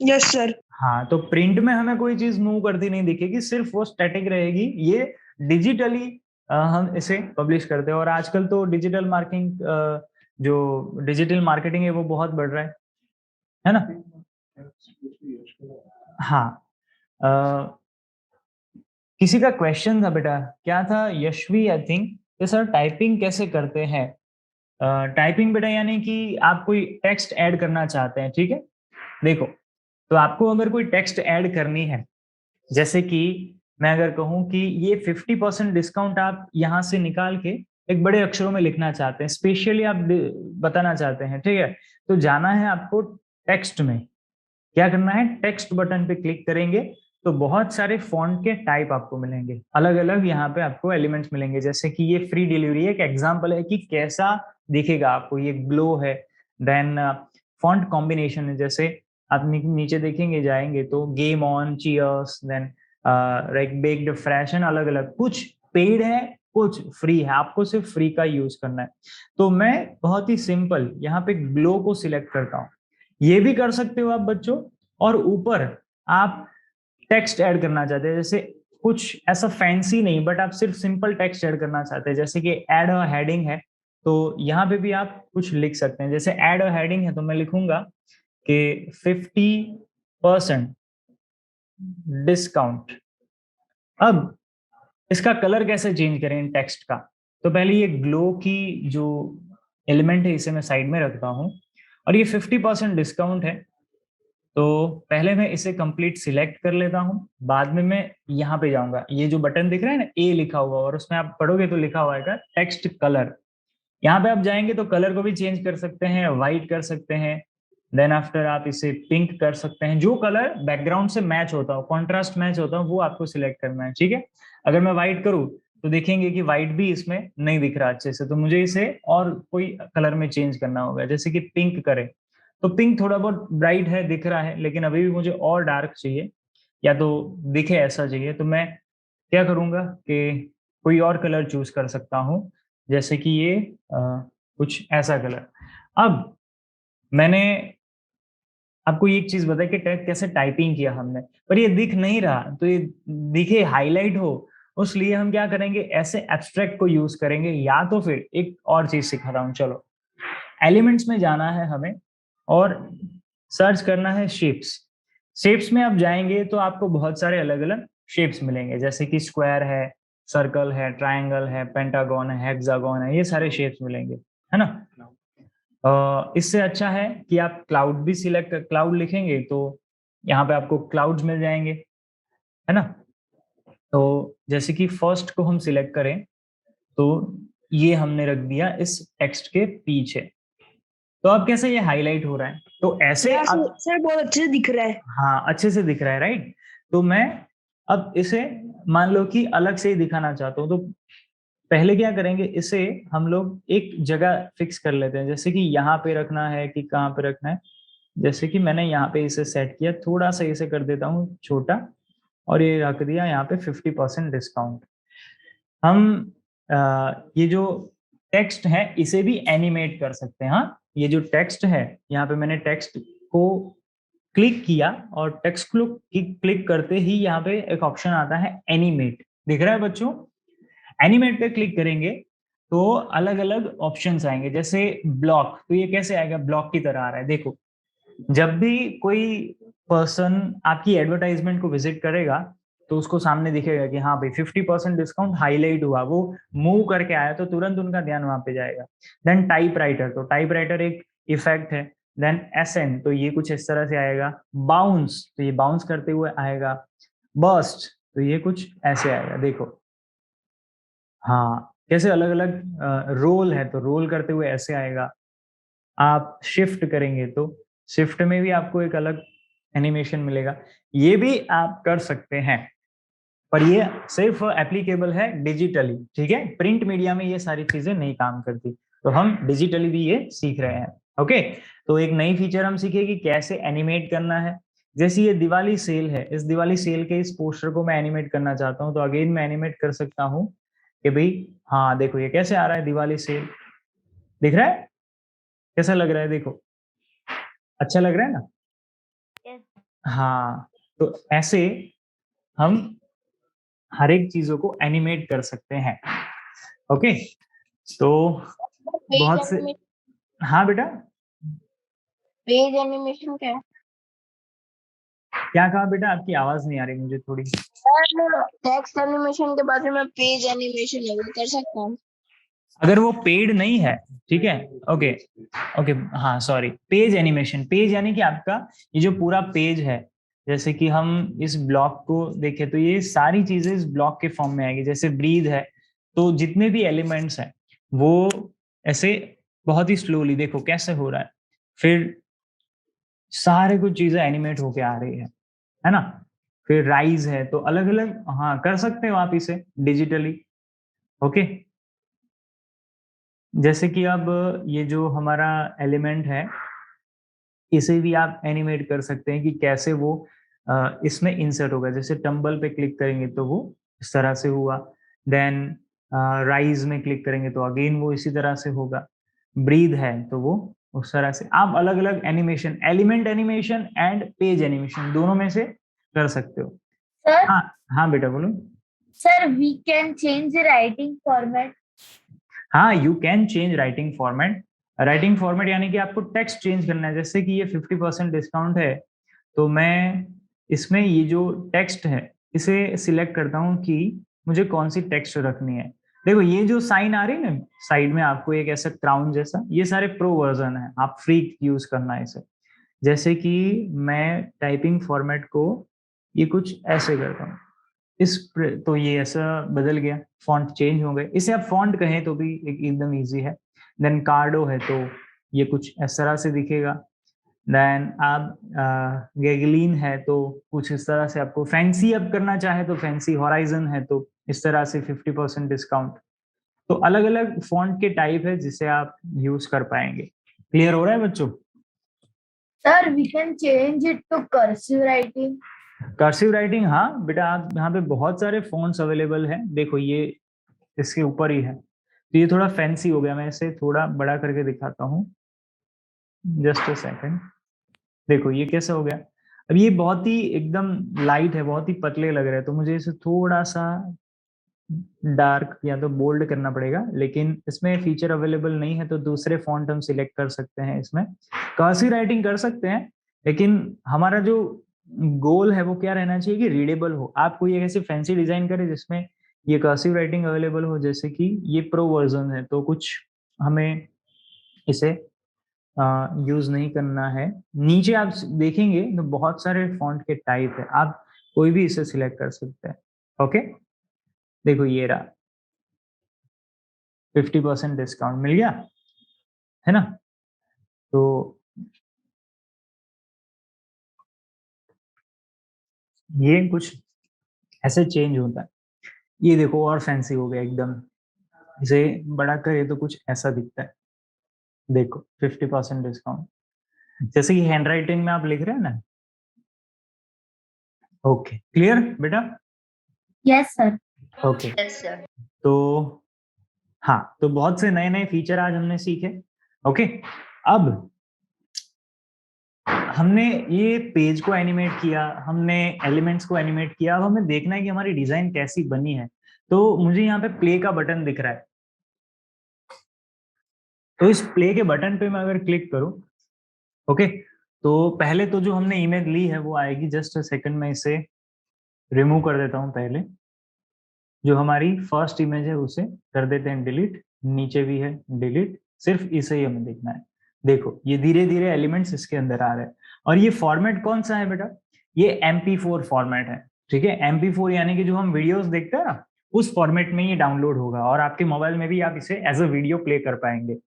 Yes sir. हाँ, तो प्रिंट में हमें कोई चीज मूव करती नहीं दिखेगी, सिर्फ वो स्टैटिक रहेगी। ये डिजिटली हम इसे पब्लिश करते हैं। और आजकल तो डिजिटल मार्केटिंग, जो डिजिटल मार्केटिंग है वो बहुत बढ़ रहा है ना। हाँ, किसी का क्वेश्चन था बेटा, क्या था? यशवी आई थिंक, कि सर टाइपिंग कैसे करते हैं? टाइपिंग बेटा यानी कि आप कोई टेक्स्ट ऐड करना चाहते हैं, ठीक है। देखो, तो आपको अगर कोई टेक्स्ट ऐड करनी है, जैसे कि मैं अगर कहूं कि ये 50% डिस्काउंट आप यहां से निकाल के एक बड़े अक्षरों में लिखना चाहते हैं, स्पेशली आप बताना चाहते हैं, ठीक है। तो जाना है आपको टेक्स्ट में, क्या करना है, टेक्स्ट बटन पे क्लिक करेंगे तो बहुत सारे फॉन्ट के टाइप आपको मिलेंगे, अलग अलग यहाँ पे आपको एलिमेंट्स मिलेंगे। जैसे कि ये फ्री डिलीवरी एक एग्जांपल है कि कैसा दिखेगा आपको। ये ग्लो है, देन फॉन्ट कॉम्बिनेशन है, जैसे आप नीचे देखेंगे जाएंगे तो game on, cheers, then like baked freshen, अलग अलग, कुछ पेड है कुछ फ्री है, आपको सिर्फ फ्री का यूज करना है। तो मैं बहुत ही सिंपल यहाँ पे ग्लो को सिलेक्ट करता हूँ। ये भी कर सकते हो आप बच्चों। और ऊपर आप टेक्स्ट ऐड करना चाहते हैं, जैसे कुछ ऐसा फैंसी नहीं, बट आप सिर्फ सिंपल टेक्स्ट ऐड करना चाहते हैं, जैसे कि ऐड अ हेडिंग है, तो यहाँ पे भी आप कुछ लिख सकते हैं। जैसे ऐड अ हेडिंग है तो मैं लिखूंगा कि 50% डिस्काउंट। अब इसका कलर कैसे चेंज करें इन टेक्स्ट का? तो पहले ये ग्लो की जो एलिमेंट है इसे मैं साइड में रखता हूं, और ये 50% डिस्काउंट है, तो पहले मैं इसे कंप्लीट सिलेक्ट कर लेता हूं। बाद में मैं यहाँ पे जाऊंगा, ये जो बटन दिख रहा है ना, ए लिखा हुआ, और उसमें आप पढ़ोगे तो लिखा हुआ है टेक्स्ट कलर। यहाँ पे आप जाएंगे तो कलर को भी चेंज कर सकते हैं, व्हाइट कर सकते हैं, देन आफ्टर आप इसे पिंक कर सकते हैं। जो कलर बैकग्राउंड से मैच होता हो, कॉन्ट्रास्ट मैच होता हो, वो आपको सिलेक्ट करना है, ठीक है। अगर मैं व्हाइट करूँ तो देखेंगे कि व्हाइट भी इसमें नहीं दिख रहा अच्छे से, तो मुझे इसे और कोई कलर में चेंज करना होगा। जैसे कि पिंक करें तो पिंक थोड़ा बहुत ब्राइट है, दिख रहा है, लेकिन अभी भी मुझे और डार्क चाहिए, या तो दिखे ऐसा चाहिए। तो मैं क्या करूंगा कि कोई और कलर चूज कर सकता हूं, जैसे कि ये कुछ ऐसा कलर। अब मैंने आपको एक चीज बताई कि कैसे टाइपिंग किया हमने, पर ये दिख नहीं रहा, तो ये दिखे, हाईलाइट हो, उसलिए हम क्या करेंगे, ऐसे एब्स्ट्रैक्ट को यूज करेंगे। या तो फिर एक और चीज सिखाता हूँ, चलो एलिमेंट्स में जाना है हमें और सर्च करना है शेप्स। शेप्स में आप जाएंगे तो आपको बहुत सारे अलग अलग शेप्स मिलेंगे, जैसे कि स्क्वायर है, सर्कल है, ट्रायंगल है, पेंटागन है, हेक्सागन है, ये सारे शेप्स मिलेंगे, है ना। इससे अच्छा है कि आप क्लाउड भी सिलेक्ट, क्लाउड लिखेंगे तो यहाँ पे आपको क्लाउड्स मिल जाएंगे, है ना। तो जैसे कि फर्स्ट को हम सिलेक्ट करें तो ये हमने रख दिया इस टेक्स्ट के पीछे। तो अब कैसे ये हाईलाइट हो रहा है, तो ऐसे आप, सर बहुत अच्छे से दिख रहा है। हाँ अच्छे से दिख रहा है, राइट। तो मैं अब इसे मान लो कि अलग से ही दिखाना चाहता हूँ, तो पहले क्या करेंगे, इसे हम लोग एक जगह फिक्स कर लेते हैं, जैसे कि यहाँ पे रखना है कि कहाँ पे रखना है। जैसे कि मैंने यहाँ पे इसे सेट किया, थोड़ा सा इसे कर देता हूँ छोटा, और ये रख दिया यहाँ पे 50% डिस्काउंट। हम ये जो टेक्स्ट है इसे भी एनिमेट कर सकते हैं। हाँ, ये जो टेक्स्ट है, यहाँ पे मैंने टेक्स्ट को क्लिक किया, और टेक्स्ट को क्लिक करते ही यहाँ पे एक ऑप्शन आता है एनिमेट, दिख रहा है बच्चों। एनिमेट पे क्लिक करेंगे तो अलग अलग ऑप्शंस आएंगे, जैसे ब्लॉक, तो ये कैसे आएगा, ब्लॉक की तरह आ रहा है। देखो, जब भी कोई पर्सन आपकी एडवर्टाइजमेंट को विजिट करेगा तो उसको सामने दिखेगा कि हाँ भाई 50% डिस्काउंट हाईलाइट हुआ, वो मूव करके आया तो तुरंत उनका ध्यान वहां पे जाएगा। देन टाइप राइटर, तो टाइप राइटर एक इफेक्ट है। देन एसएन, तो ये कुछ इस तरह से आएगा। बाउंस, तो ये बाउंस करते हुए आएगा। बर्स्ट, तो ये कुछ ऐसे आएगा, देखो। हाँ, कैसे अलग अलग रोल है, तो रोल करते हुए ऐसे आएगा। आप शिफ्ट करेंगे तो शिफ्ट में भी आपको एक अलग एनिमेशन मिलेगा। ये भी आप कर सकते हैं, पर ये सिर्फ एप्लीकेबल है डिजिटली, ठीक है। प्रिंट मीडिया में ये सारी चीजें नहीं काम करती, तो हम डिजिटली भी ये सीख रहे हैं। ओके, तो एक नई फीचर हम सीखे कि कैसे एनिमेट करना है। जैसे ये दिवाली सेल है, इस दिवाली सेल के इस पोस्टर को मैं एनिमेट करना चाहता हूँ, तो अगेन मैं एनिमेट कर सकता हूँ कि भाई हाँ देखो ये कैसे आ रहा है, दिवाली सेल दिख रहा है, कैसा लग रहा है, देखो अच्छा लग रहा है ना। Yes. हाँ, तो ऐसे हम हर एक चीजों को एनिमेट कर सकते हैं। ओके, तो बहुत से, हाँ बेटा पेज एनिमेशन क्या है? क्या कहा बेटा, आपकी आवाज नहीं आ रही मुझे थोड़ी। टेक्स्ट एनिमेशन के बाद में पेज एनिमेशन है, वो कर सकता हूँ। अगर वो पेड नहीं है, ठीक है, ओके ओके, हाँ सॉरी, पेज एनिमेशन, पेज यानी कि आपका ये जो पूरा पेज है, जैसे कि हम इस ब्लॉक को देखें तो ये सारी चीजें इस ब्लॉक के फॉर्म में आएगी। जैसे ब्रीद है, तो जितने भी एलिमेंट्स हैं वो ऐसे बहुत ही स्लोली देखो कैसे हो रहा है, फिर सारे कुछ चीजें एनिमेट होके आ रही है ना। फिर राइज है, तो अलग अलग, हाँ कर सकते हो आप इसे डिजिटली। ओके, जैसे कि अब ये जो हमारा एलिमेंट है, इसे भी आप एनिमेट कर सकते हैं कि कैसे वो इसमें इंसर्ट होगा। जैसे टम्बल पे क्लिक करेंगे तो वो इस तरह से हुआ, देन राइज में क्लिक करेंगे तो अगेन वो इसी तरह से होगा, ब्रीद है तो वो उस तरह से। आप अलग अलग animation, element animation and page animation दोनों में से कर सकते हो। सर, हाँ हाँ बेटा बोलो। Sir we can change writing format. हाँ, you can change writing format. Writing format यानी कि आपको टेक्स्ट चेंज करना है। जैसे कि ये 50% डिस्काउंट है, तो मैं इसमें ये जो टेक्स्ट है इसे सिलेक्ट करता हूँ कि मुझे कौन सी टेक्स्ट रखनी है। देखो ये जो साइन आ रही है ना साइड में, आपको एक ऐसा क्राउन जैसा, ये सारे प्रो वर्जन है, आप फ्री यूज करना है इसे। जैसे कि मैं टाइपिंग फॉर्मेट को ये कुछ ऐसे करता हूँ, तो ये ऐसा बदल गया, फॉन्ट चेंज हो गए। इसे आप फॉन्ट कहें तो भी एकदम इजी है। देन कार्डो है तो ये कुछ इस तरह से दिखेगा। देन आप गेगलिन है तो कुछ इस तरह से, आपको फैंसी अब करना चाहे तो फैंसी, हॉराइजन है तो इस तरह से 50% डिस्काउंट। तो अलग अलग फॉन्ट के टाइप है जिसे आप यूज कर पाएंगे। क्लियर हो रहा है बच्चों? Sir we can change it to cursive writing. Cursive writing, हाँ बेटा, आप यहाँ पे बहुत सारे फॉन्ट्स अवेलेबल हैं। देखो ये इसके ऊपर ही है, तो ये थोड़ा फैंसी हो गया, मैं इसे थोड़ा बड़ा करके दिखाता हूँ, जस्ट अ सेकंड। देखो ये कैसा हो गया। अब ये बहुत ही एकदम लाइट है, बहुत ही पतले लग रहे हैं, तो मुझे इसे थोड़ा सा डार्क या तो बोल्ड करना पड़ेगा, लेकिन इसमें फीचर अवेलेबल नहीं है, तो दूसरे फॉन्ट हम सिलेक्ट कर सकते हैं। इसमें कर्सिव राइटिंग कर सकते हैं, लेकिन हमारा जो गोल है वो क्या रहना चाहिए कि रीडेबल हो। आप कोई एक ऐसे फैंसी डिजाइन करें जिसमें ये कर्सिव राइटिंग अवेलेबल हो, जैसे कि ये प्रो वर्जन है तो कुछ हमें इसे यूज नहीं करना है। नीचे आप देखेंगे तो बहुत सारे फॉन्ट के टाइप है, आप कोई भी इसे सिलेक्ट कर सकते हैं। ओके, देखो ये रहा, 50% डिस्काउंट मिल गया, है ना। तो ये कुछ ऐसे चेंज होता है। ये देखो और फैंसी हो गया एकदम, इसे बड़ा करे तो कुछ ऐसा दिखता है। देखो 50% डिस्काउंट, जैसे कि हैंड राइटिंग में आप लिख रहे हैं ना। ओके, क्लियर बेटा? Yes sir. Okay, yes sir. तो हाँ, तो बहुत से नए नए फीचर आज हमने सीखे। ओके, अब हमने ये पेज को एनिमेट किया, हमने एलिमेंट्स को एनिमेट किया, अब हमें देखना है कि हमारी डिजाइन कैसी बनी है। तो मुझे यहाँ पे प्ले का बटन दिख रहा है, तो इस प्ले के बटन पे मैं अगर क्लिक करूं, ओके, तो पहले तो जो हमने इमेज ली है वो आएगी। जस्ट अ सेकंड, में इसे रिमूव कर देता हूं। पहले जो हमारी फर्स्ट इमेज है उसे कर देते हैं डिलीट, नीचे भी है डिलीट, सिर्फ इसे ही हमें देखना है। देखो ये धीरे धीरे एलिमेंट्स इसके अंदर आ रहे हैं। और ये फॉर्मेट कौन सा है बेटा? ये MP4 फॉर्मेट है, ठीक है। MP4 यानी कि जो हम वीडियोस देखते हैं ना, उस फॉर्मेट में ये डाउनलोड होगा, और आपके मोबाइल में भी आप इसे एज अ वीडियो प्ले कर पाएंगे।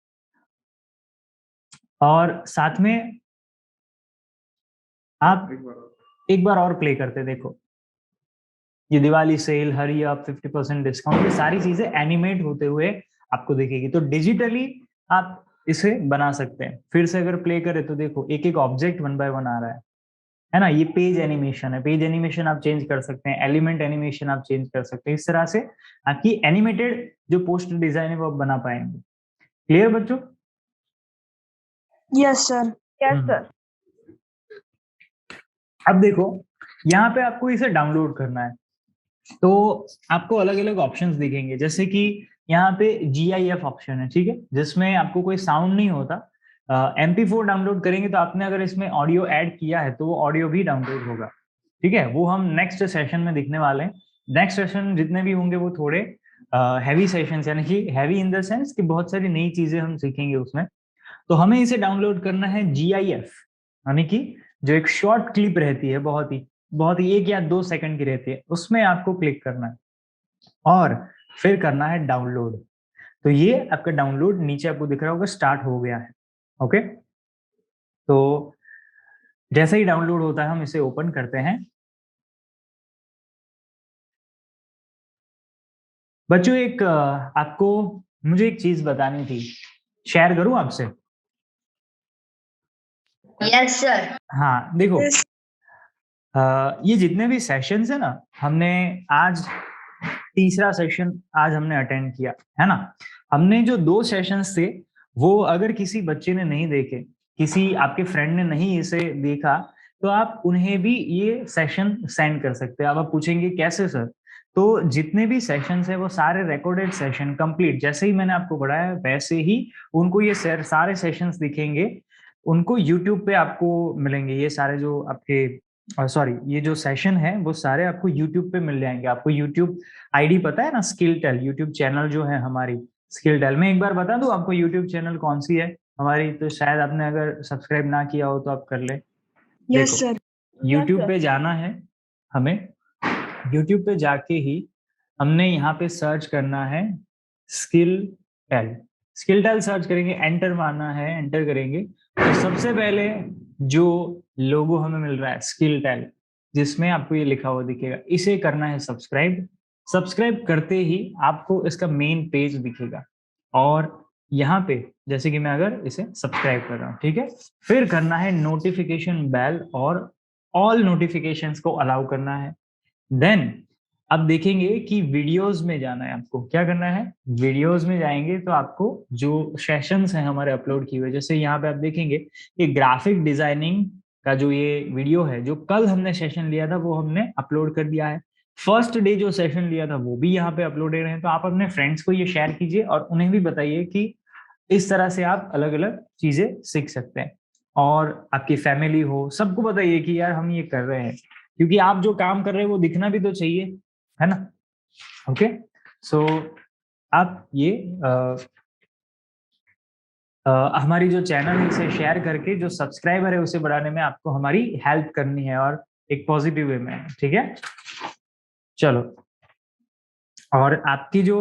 और साथ में आप एक बार और प्ले करते देखो, ये Diwali sale, hurry up, 50% discount, ये सारी चीजें एनिमेट होते हुए आपको दिखेगी। तो डिजिटली आप इसे बना सकते हैं। फिर से अगर प्ले करें तो देखो एक एक ऑब्जेक्ट 1 बाय 1 आ रहा है ना। ये पेज एनिमेशन है, पेज एनिमेशन आप चेंज कर सकते हैं, एलिमेंट एनिमेशन आप चेंज कर सकते हैं। इस तरह से आपकी एनिमेटेड जो पोस्टर डिजाइन है वो आप बना पाएंगे। क्लियर बच्चों? Yes sir. Yes sir. अब देखो यहाँ पे आपको इसे डाउनलोड करना है, तो आपको अलग अलग ऑप्शंस दिखेंगे, जैसे कि यहाँ पे GIF ऑप्शन है, ठीक है, जिसमें आपको कोई साउंड नहीं होता। MP4 डाउनलोड करेंगे तो आपने अगर इसमें ऑडियो ऐड किया है तो वो ऑडियो भी डाउनलोड होगा, ठीक है। वो हम नेक्स्ट सेशन में दिखने वाले हैं। नेक्स्ट सेशन जितने भी होंगे वो थोड़े हैवी सेशंस, यानी कि हैवी इन द सेंस कि बहुत सारी नई चीजें हम सीखेंगे उसमें। तो हमें इसे डाउनलोड करना है GIF, यानी कि जो एक शॉर्ट क्लिप रहती है, बहुत ही 1 या 2 सेकंड की रहती है, उसमें आपको क्लिक करना है और फिर करना है डाउनलोड। तो ये आपका डाउनलोड नीचे आपको दिख रहा होगा, स्टार्ट हो गया है। ओके, तो जैसे ही डाउनलोड होता है हम इसे ओपन करते हैं। बच्चों एक आपको मुझे एक चीज बतानी थी, शेयर करूं आपसे? Yes sir. हाँ देखो, ये जितने भी सेशंस है ना, हमने आज तीसरा सेशन आज हमने अटेंड किया है ना। हमने जो 2 सेशंस थे वो अगर किसी बच्चे ने नहीं देखे, किसी आपके फ्रेंड ने नहीं इसे देखा, तो आप उन्हें भी ये सेशन सेंड कर सकते हैं। अब आप पूछेंगे कैसे सर? तो जितने भी सेशंस है वो सारे रिकॉर्डेड सेशन कंप्लीट, जैसे ही मैंने आपको पढ़ाया वैसे ही उनको ये सारे सेशंस दिखेंगे, उनको यूट्यूब पे आपको मिलेंगे। ये सारे जो आपके सॉरी ये जो सेशन है वो सारे आपको यूट्यूब पे मिल जाएंगे। आपको यूट्यूब आईडी पता है ना, स्किल टेल यूट्यूब चैनल जो है हमारी, स्किल टेल में एक बार बता दूं आपको यूट्यूब चैनल कौन सी है हमारी, तो शायद आपने अगर सब्सक्राइब ना किया हो तो आप कर ले। Yes sir. यूट्यूब पे जाना है हमें, यूट्यूब पे जाके ही हमने यहाँ पे सर्च करना है skill tell. Skill tell search करेंगे, एंटर मारना है, एंटर करेंगे तो सबसे पहले जो लोगो हमें मिल रहा है स्किल टेल, जिसमें आपको ये लिखा हुआ दिखेगा, इसे करना है सब्सक्राइब। सब्सक्राइब करते ही आपको इसका मेन पेज दिखेगा और यहाँ पे जैसे कि मैं अगर इसे सब्सक्राइब कर रहा हूँ, ठीक है, फिर करना है नोटिफिकेशन बेल और ऑल नोटिफिकेशंस को अलाउ करना है। देन अब देखेंगे कि वीडियोस में जाना है। आपको क्या करना है, वीडियोस में जाएंगे तो आपको जो सेशंस हैं हमारे अपलोड किए हुए, जैसे यहाँ पे आप देखेंगे कि ग्राफिक डिजाइनिंग का जो ये वीडियो है, जो कल हमने सेशन लिया था वो हमने अपलोड कर दिया है। फर्स्ट डे जो सेशन लिया था वो भी यहाँ पे अपलोडेड है। तो आप अपने फ्रेंड्स को ये शेयर कीजिए और उन्हें भी बताइए कि इस तरह से आप अलग अलग चीजें सीख सकते हैं। और आपकी फैमिली हो, सबको बताइए कि यार हम ये कर रहे हैं, क्योंकि आप जो काम कर रहे हैं वो दिखना भी तो चाहिए, है ना। ओके, सो आप ये हमारी जो चैनल है इसे शेयर करके जो सब्सक्राइबर है उसे बढ़ाने में आपको हमारी हेल्प करनी है और एक पॉजिटिव वे में, ठीक है। चलो, और आपकी जो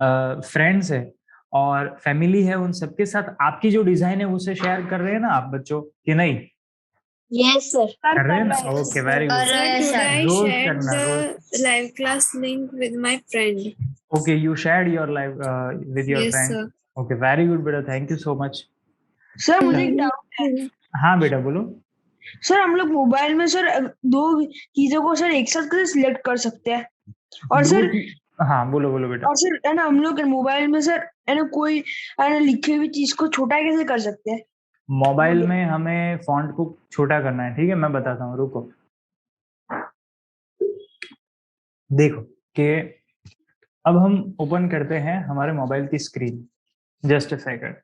फ्रेंड्स है और फैमिली है उन सबके साथ आपकी जो डिजाइन है उसे शेयर कर रहे हैं ना आप बच्चों, कि नहीं? Yes sir. कर रहे हैं ना? Okay, very good. Sir, today I रोज shared करना, the live class link with my friend. Okay, you shared your live with your Yes, friend. sir. Okay, very good बेटा, thank you so much. Sir मुझे एक doubt है। हाँ बेटा बोलो। Sir हम लोग मोबाइल में सर 2 चीजों को सर एक साथ कैसे सिलेक्ट कर सकते हैं? और सर हाँ बोलो बोलो बेटा। और सर है ना, हम लोग मोबाइल में सर है ना कोई है ना लिखी हुई चीज को छोटा कैसे कर सकते हैं? मोबाइल में हमें फॉन्ट को छोटा करना है, ठीक है, मैं बताता हूँ, रुको। देखो कि अब हम ओपन करते हैं हमारे मोबाइल की screen, just a second.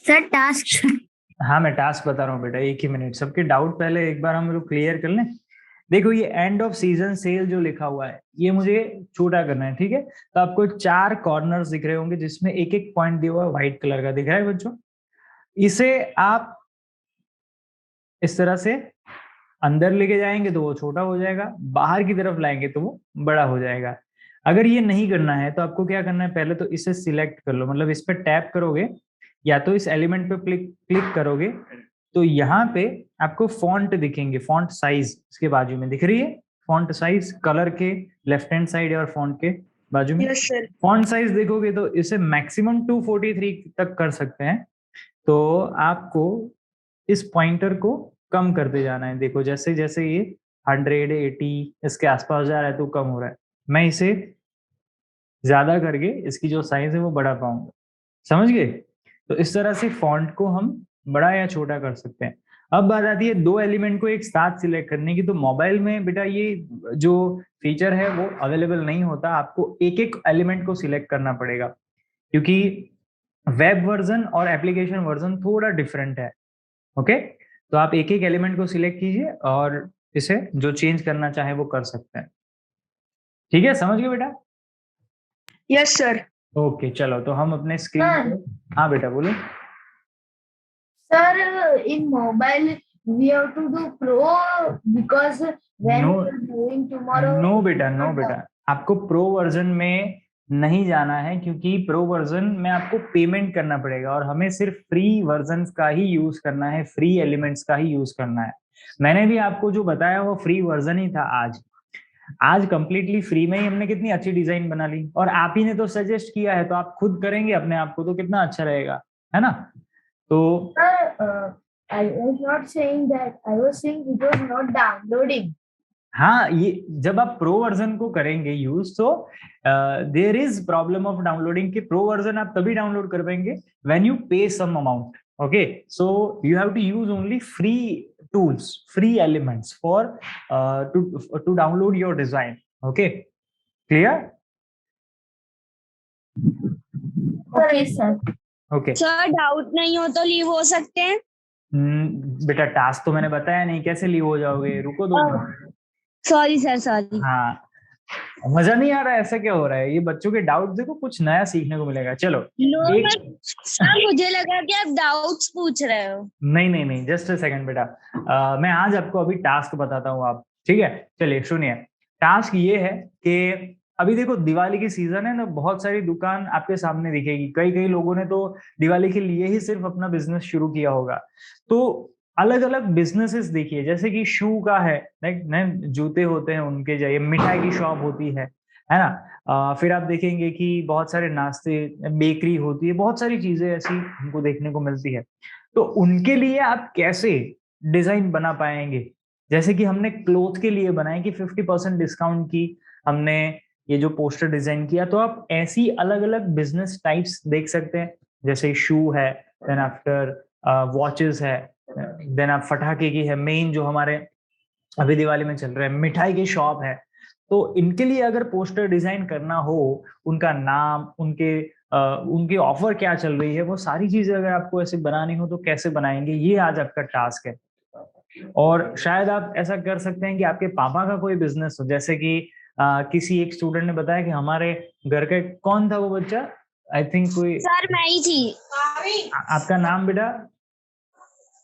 Sir task. हाँ मैं टास्क बता रहा हूँ बेटा, एक ही मिनट, सबके डाउट पहले एक बार हम लोग क्लियर कर लें। देखो ये एंड ऑफ सीजन सेल जो लिखा हुआ है ये मुझे छोटा करना है, ठीक है। तो आपको 4 कॉर्नर्स दिख रहे होंगे जिसमें एक एक पॉइंट दिया हुआ है, व्हाइट कलर का दिख रहा है बच्चों। इसे आप इस तरह से अंदर लेके जाएंगे तो वो छोटा हो जाएगा, बाहर की तरफ लाएंगे तो वो बड़ा हो जाएगा। अगर ये नहीं करना है तो आपको क्या करना है, पहले तो इसे सिलेक्ट कर लो, मतलब इस पे टैप करोगे या तो इस एलिमेंट पे क्लिक करोगे तो यहाँ पे आपको फॉन्ट दिखेंगे, फॉन्ट साइज इसके बाजू में दिख रही है, फॉन्ट साइज कलर के लेफ्ट हैंड साइड और फॉन्ट के बाजू में। Yes sir. फॉन्ट साइज देखोगे तो इसे मैक्सिमम 243 तक कर सकते हैं, तो आपको इस पॉइंटर को कम करते जाना है। देखो जैसे जैसे ये 180 इसके आसपास जा रहा है तो कम हो रहा है, मैं इसे ज्यादा करके इसकी जो साइज है वो बढ़ा पाऊंगा, समझ गए? तो इस तरह से फॉन्ट को हम बड़ा या छोटा कर सकते हैं। अब बात आती है दो एलिमेंट को एक साथ सिलेक्ट करने की, तो मोबाइल में बेटा ये जो फीचर है वो अवेलेबल नहीं होता, आपको एक एक एलिमेंट को सिलेक्ट करना पड़ेगा, क्योंकि वेब वर्जन और एप्लीकेशन वर्जन थोड़ा डिफरेंट है। ओके, तो आप एक एक एलिमेंट को सिलेक्ट कीजिए और इसे जो चेंज करना चाहे वो कर सकते हैं। ठीक है, समझ गए बेटा? Yes sir. ओके चलो, तो हम अपने स्क्रीन, हाँ बेटा बोलो। Sir, in mobile, we have to do pro because when No. we are doing tomorrow. No बेटा, नो बेटा, आपको प्रो वर्जन में नहीं जाना है, क्योंकि प्रो वर्जन में आपको पेमेंट करना पड़ेगा और हमें सिर्फ फ्री वर्जन का ही यूज करना है, फ्री एलिमेंट्स का ही यूज करना है। मैंने भी आपको जो बताया वो फ्री वर्जन ही था। आज कंप्लीटली फ्री में ही हमने कितनी अच्छी डिजाइन बना ली, और आप ही ने तो सजेस्ट किया है, तो आप खुद करेंगे अपने आप को तो कितना अच्छा रहेगा, है ना? तो Sir, I was not saying that. I was saying it was not downloading. हाँ, ये जब आप प्रो वर्जन को करेंगे यूज, तो there is problem of downloading. के प्रो वर्जन आप तभी डाउनलोड कर पाएंगे when you pay some amount. Okay, so you have to use only free tools, free elements for to download your design. Okay, clear? Okay, sir. Okay. Sir doubt नहीं हो तो leave हो सकते हैं? बेटा टास्क तो मैंने बताया नहीं, कैसे लीव हो जाओगे? रुको दो मिनट। Sorry sir, sorry. हाँ, मजा नहीं आ रहा है, ऐसा क्या हो रहा है? ये बच्चों के डाउट देखो, कुछ नया सीखने को मिलेगा। चलो सर मुझे लगा कि आप डाउट्स पूछ रहे हो। नहीं नहीं नहीं, जस्ट अ सेकंड बेटा, मैं आज आपको अभी टास्क बताता हूँ आप, ठीक है? चलिए सुनिए, टास्क ये है कि अभी देखो दिवाली की सीजन है ना, बहुत सारी दुकान आपके सामने दिखेगी। कई कई लोगों ने तो दिवाली के लिए ही सिर्फ अपना बिजनेस शुरू किया होगा। तो अलग अलग बिजनेसेस देखिए, जैसे कि शू का है, लाइक जूते होते हैं उनके, जाइए मिठाई की शॉप होती है ना? फिर आप देखेंगे कि बहुत सारे नाश्ते, बेकरी होती है, बहुत सारी चीजें ऐसी हमको देखने को मिलती है। तो उनके लिए आप कैसे डिजाइन बना पाएंगे? जैसे कि हमने क्लोथ के लिए बनाए कि 50% डिस्काउंट की हमने ये जो पोस्टर डिजाइन किया, तो आप ऐसी अलग अलग बिजनेस टाइप्स देख सकते हैं। जैसे शू है, देन आफ्टर वॉचेस है, देन आप फटाके की है, मेन जो हमारे अभी दिवाली में चल रहा है मिठाई की शॉप है। तो इनके लिए अगर पोस्टर डिजाइन करना हो, उनका नाम, उनकी ऑफर क्या चल रही है, वो सारी चीजें अगर आपको ऐसे बनानी हो तो कैसे बनाएंगे, ये आज आपका टास्क है। और शायद आप ऐसा कर सकते हैं कि आपके पापा का कोई बिजनेस हो, जैसे कि किसी एक स्टूडेंट ने बताया कि हमारे घर का, कौन था वो बच्चा? आई थिंक कोई, सर मैं ही थी। आपका नाम बेटा?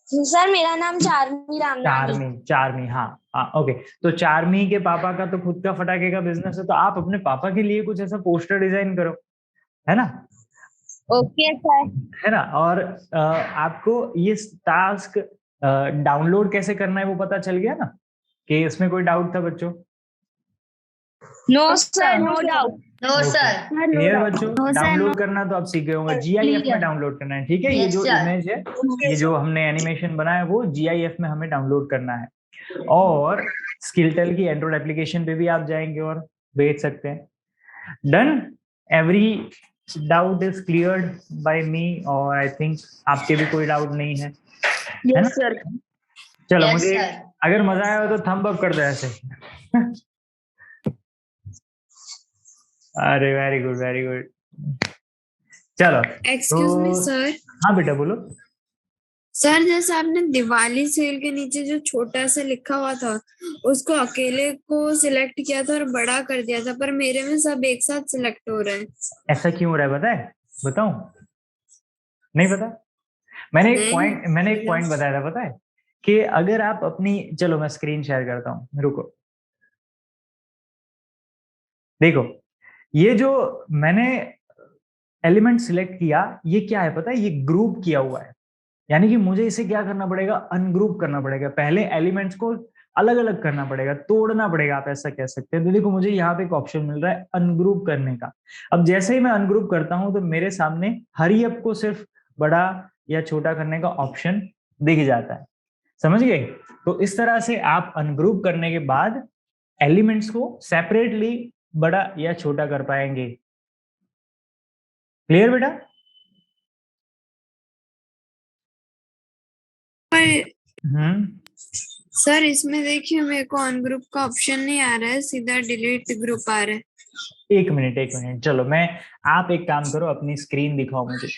सर मेरा नाम चारमी रामनानी। चारमी, हाँ ओके। तो चारमी के पापा का तो खुद का फटाके का बिजनेस है, तो आप अपने पापा के लिए कुछ ऐसा पोस्टर डिजाइन करो, है ना? Okay sir. है ना? और आपको ये टास्क डाउनलोड कैसे करना है वो पता चल गया ना, कि इसमें कोई डाउट था बच्चों? No sir, no doubt. No, sir. Clear बच्चों? No, sir, download no. करना तो आप सीख गए होंगे, GIF में डाउनलोड करना है, ठीक है? ये Yes, जो sir. इमेज है, ये जो हमने एनिमेशन बनाया वो GIF में हमें डाउनलोड करना है। और स्किलटेल की एंड्रॉइड एप्लीकेशन पे भी आप जाएंगे और भेज सकते हैं। Done? Every doubt is cleared by me, और आई थिंक आपके भी कोई डाउट नहीं है, है ना? Yes sir. चलो Yes, मुझे sir. अगर मजा आया हो तो थंब अप कर दो ऐसे। अरे वेरी गुड, वेरी गुड। चलो एक्सक्यूज मी सर। हाँ बेटा बोलो। सर जैसे आपने दिवाली सेल के नीचे जो छोटा सा लिखा हुआ था उसको अकेले को सिलेक्ट किया था और बड़ा कर दिया था, पर मेरे में सब एक साथ सिलेक्ट हो रहे हैं। ऐसा क्यों हो रहा है, पता है? बताऊं? नहीं पता? मैंने एक पॉइंट बताया था, पता है? कि अगर आप अपनी, चलो मैं स्क्रीन शेयर करता हूँ, रुको। देखो ये जो मैंने एलिमेंट सिलेक्ट किया, ये क्या है पता है? ये ग्रुप किया हुआ है, यानी कि मुझे इसे क्या करना पड़ेगा? अनग्रुप करना पड़ेगा। पहले एलिमेंट्स को अलग अलग करना पड़ेगा, तोड़ना पड़ेगा, आप ऐसा कह सकते हैं। तो देखो मुझे यहाँ पे एक ऑप्शन मिल रहा है अनग्रुप करने का। अब जैसे ही मैं अनग्रुप करता हूं तो मेरे सामने हरी अप को सिर्फ बड़ा या छोटा करने का ऑप्शन दिख जाता है। समझ गए? तो इस तरह से आप अनग्रुप करने के बाद एलिमेंट्स को सेपरेटली बड़ा या छोटा कर पाएंगे। क्लियर बेटा? सर इसमें देखिए मेरे को अनग्रुप का ऑप्शन नहीं आ रहा है, सीधा डिलीट ग्रुप आ रहा है। एक मिनट, चलो मैं, आप एक काम करो, अपनी स्क्रीन दिखाओ मुझे।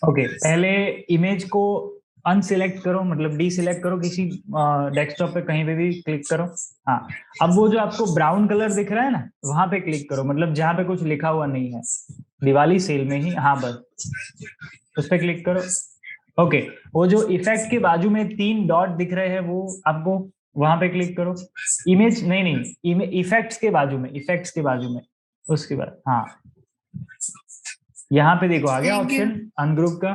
ओके, पहले इमेज को अनसिलेक्ट करो, मतलब डीसिलेक्ट करो, किसी डेस्कटॉप पे कहीं पे भी क्लिक करो। हाँ, अब वो जो आपको ब्राउन कलर दिख रहा है ना, वहां पे क्लिक करो, मतलब जहां पे कुछ लिखा हुआ नहीं है, दिवाली सेल में ही, हाँ बस उस पे क्लिक करो। ओके, वो जो इफेक्ट के बाजू में 3 डॉट दिख रहे हैं, वो आपको वहां पे क्लिक करो। इमेज नहीं, इफेक्ट्स के बाजू में, उसके बाद हाँ, यहाँ पे देखो आ गया ऑप्शन अनग्रुप का।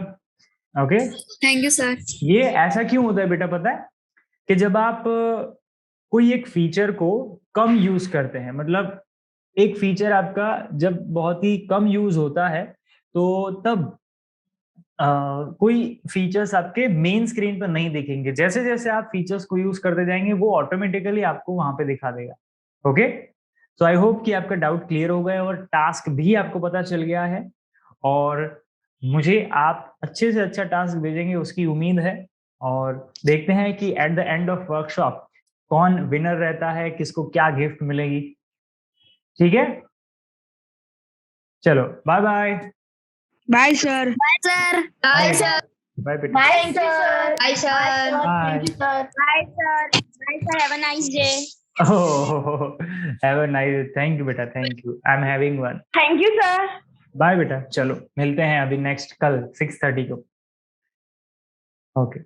Okay, thank you sir. ये ऐसा क्यों होता है बेटा पता है? कि जब आप कोई एक फीचर को कम यूज करते हैं, मतलब एक फीचर आपका जब बहुत ही कम यूज होता है, तो तब कोई फीचर्स आपके मेन स्क्रीन पर नहीं दिखेंगे। जैसे जैसे आप फीचर्स को यूज करते जाएंगे, वो ऑटोमेटिकली आपको वहां पे दिखा देगा। ओके, तो आई होप कि आपका डाउट क्लियर हो गया और टास्क भी आपको पता चल गया है, और मुझे आप अच्छे से अच्छा टास्क भेजेंगे उसकी उम्मीद है। और देखते हैं कि at the end of workshop कौन विनर रहता है, किसको क्या गिफ्ट मिलेगी। ठीक है, चलो bye bye. Bye sir. Bye sir. Bye बेटा। Bye, sir. Bye, sir. Thank you, sir. Bye, sir. Bye, sir. Have a nice day. Oh, have a nice, thank you बेटा, thank you, I'm having one. Thank you, sir. Bye बेटा, चलो मिलते हैं अभी next कल 6:30 को। Okay.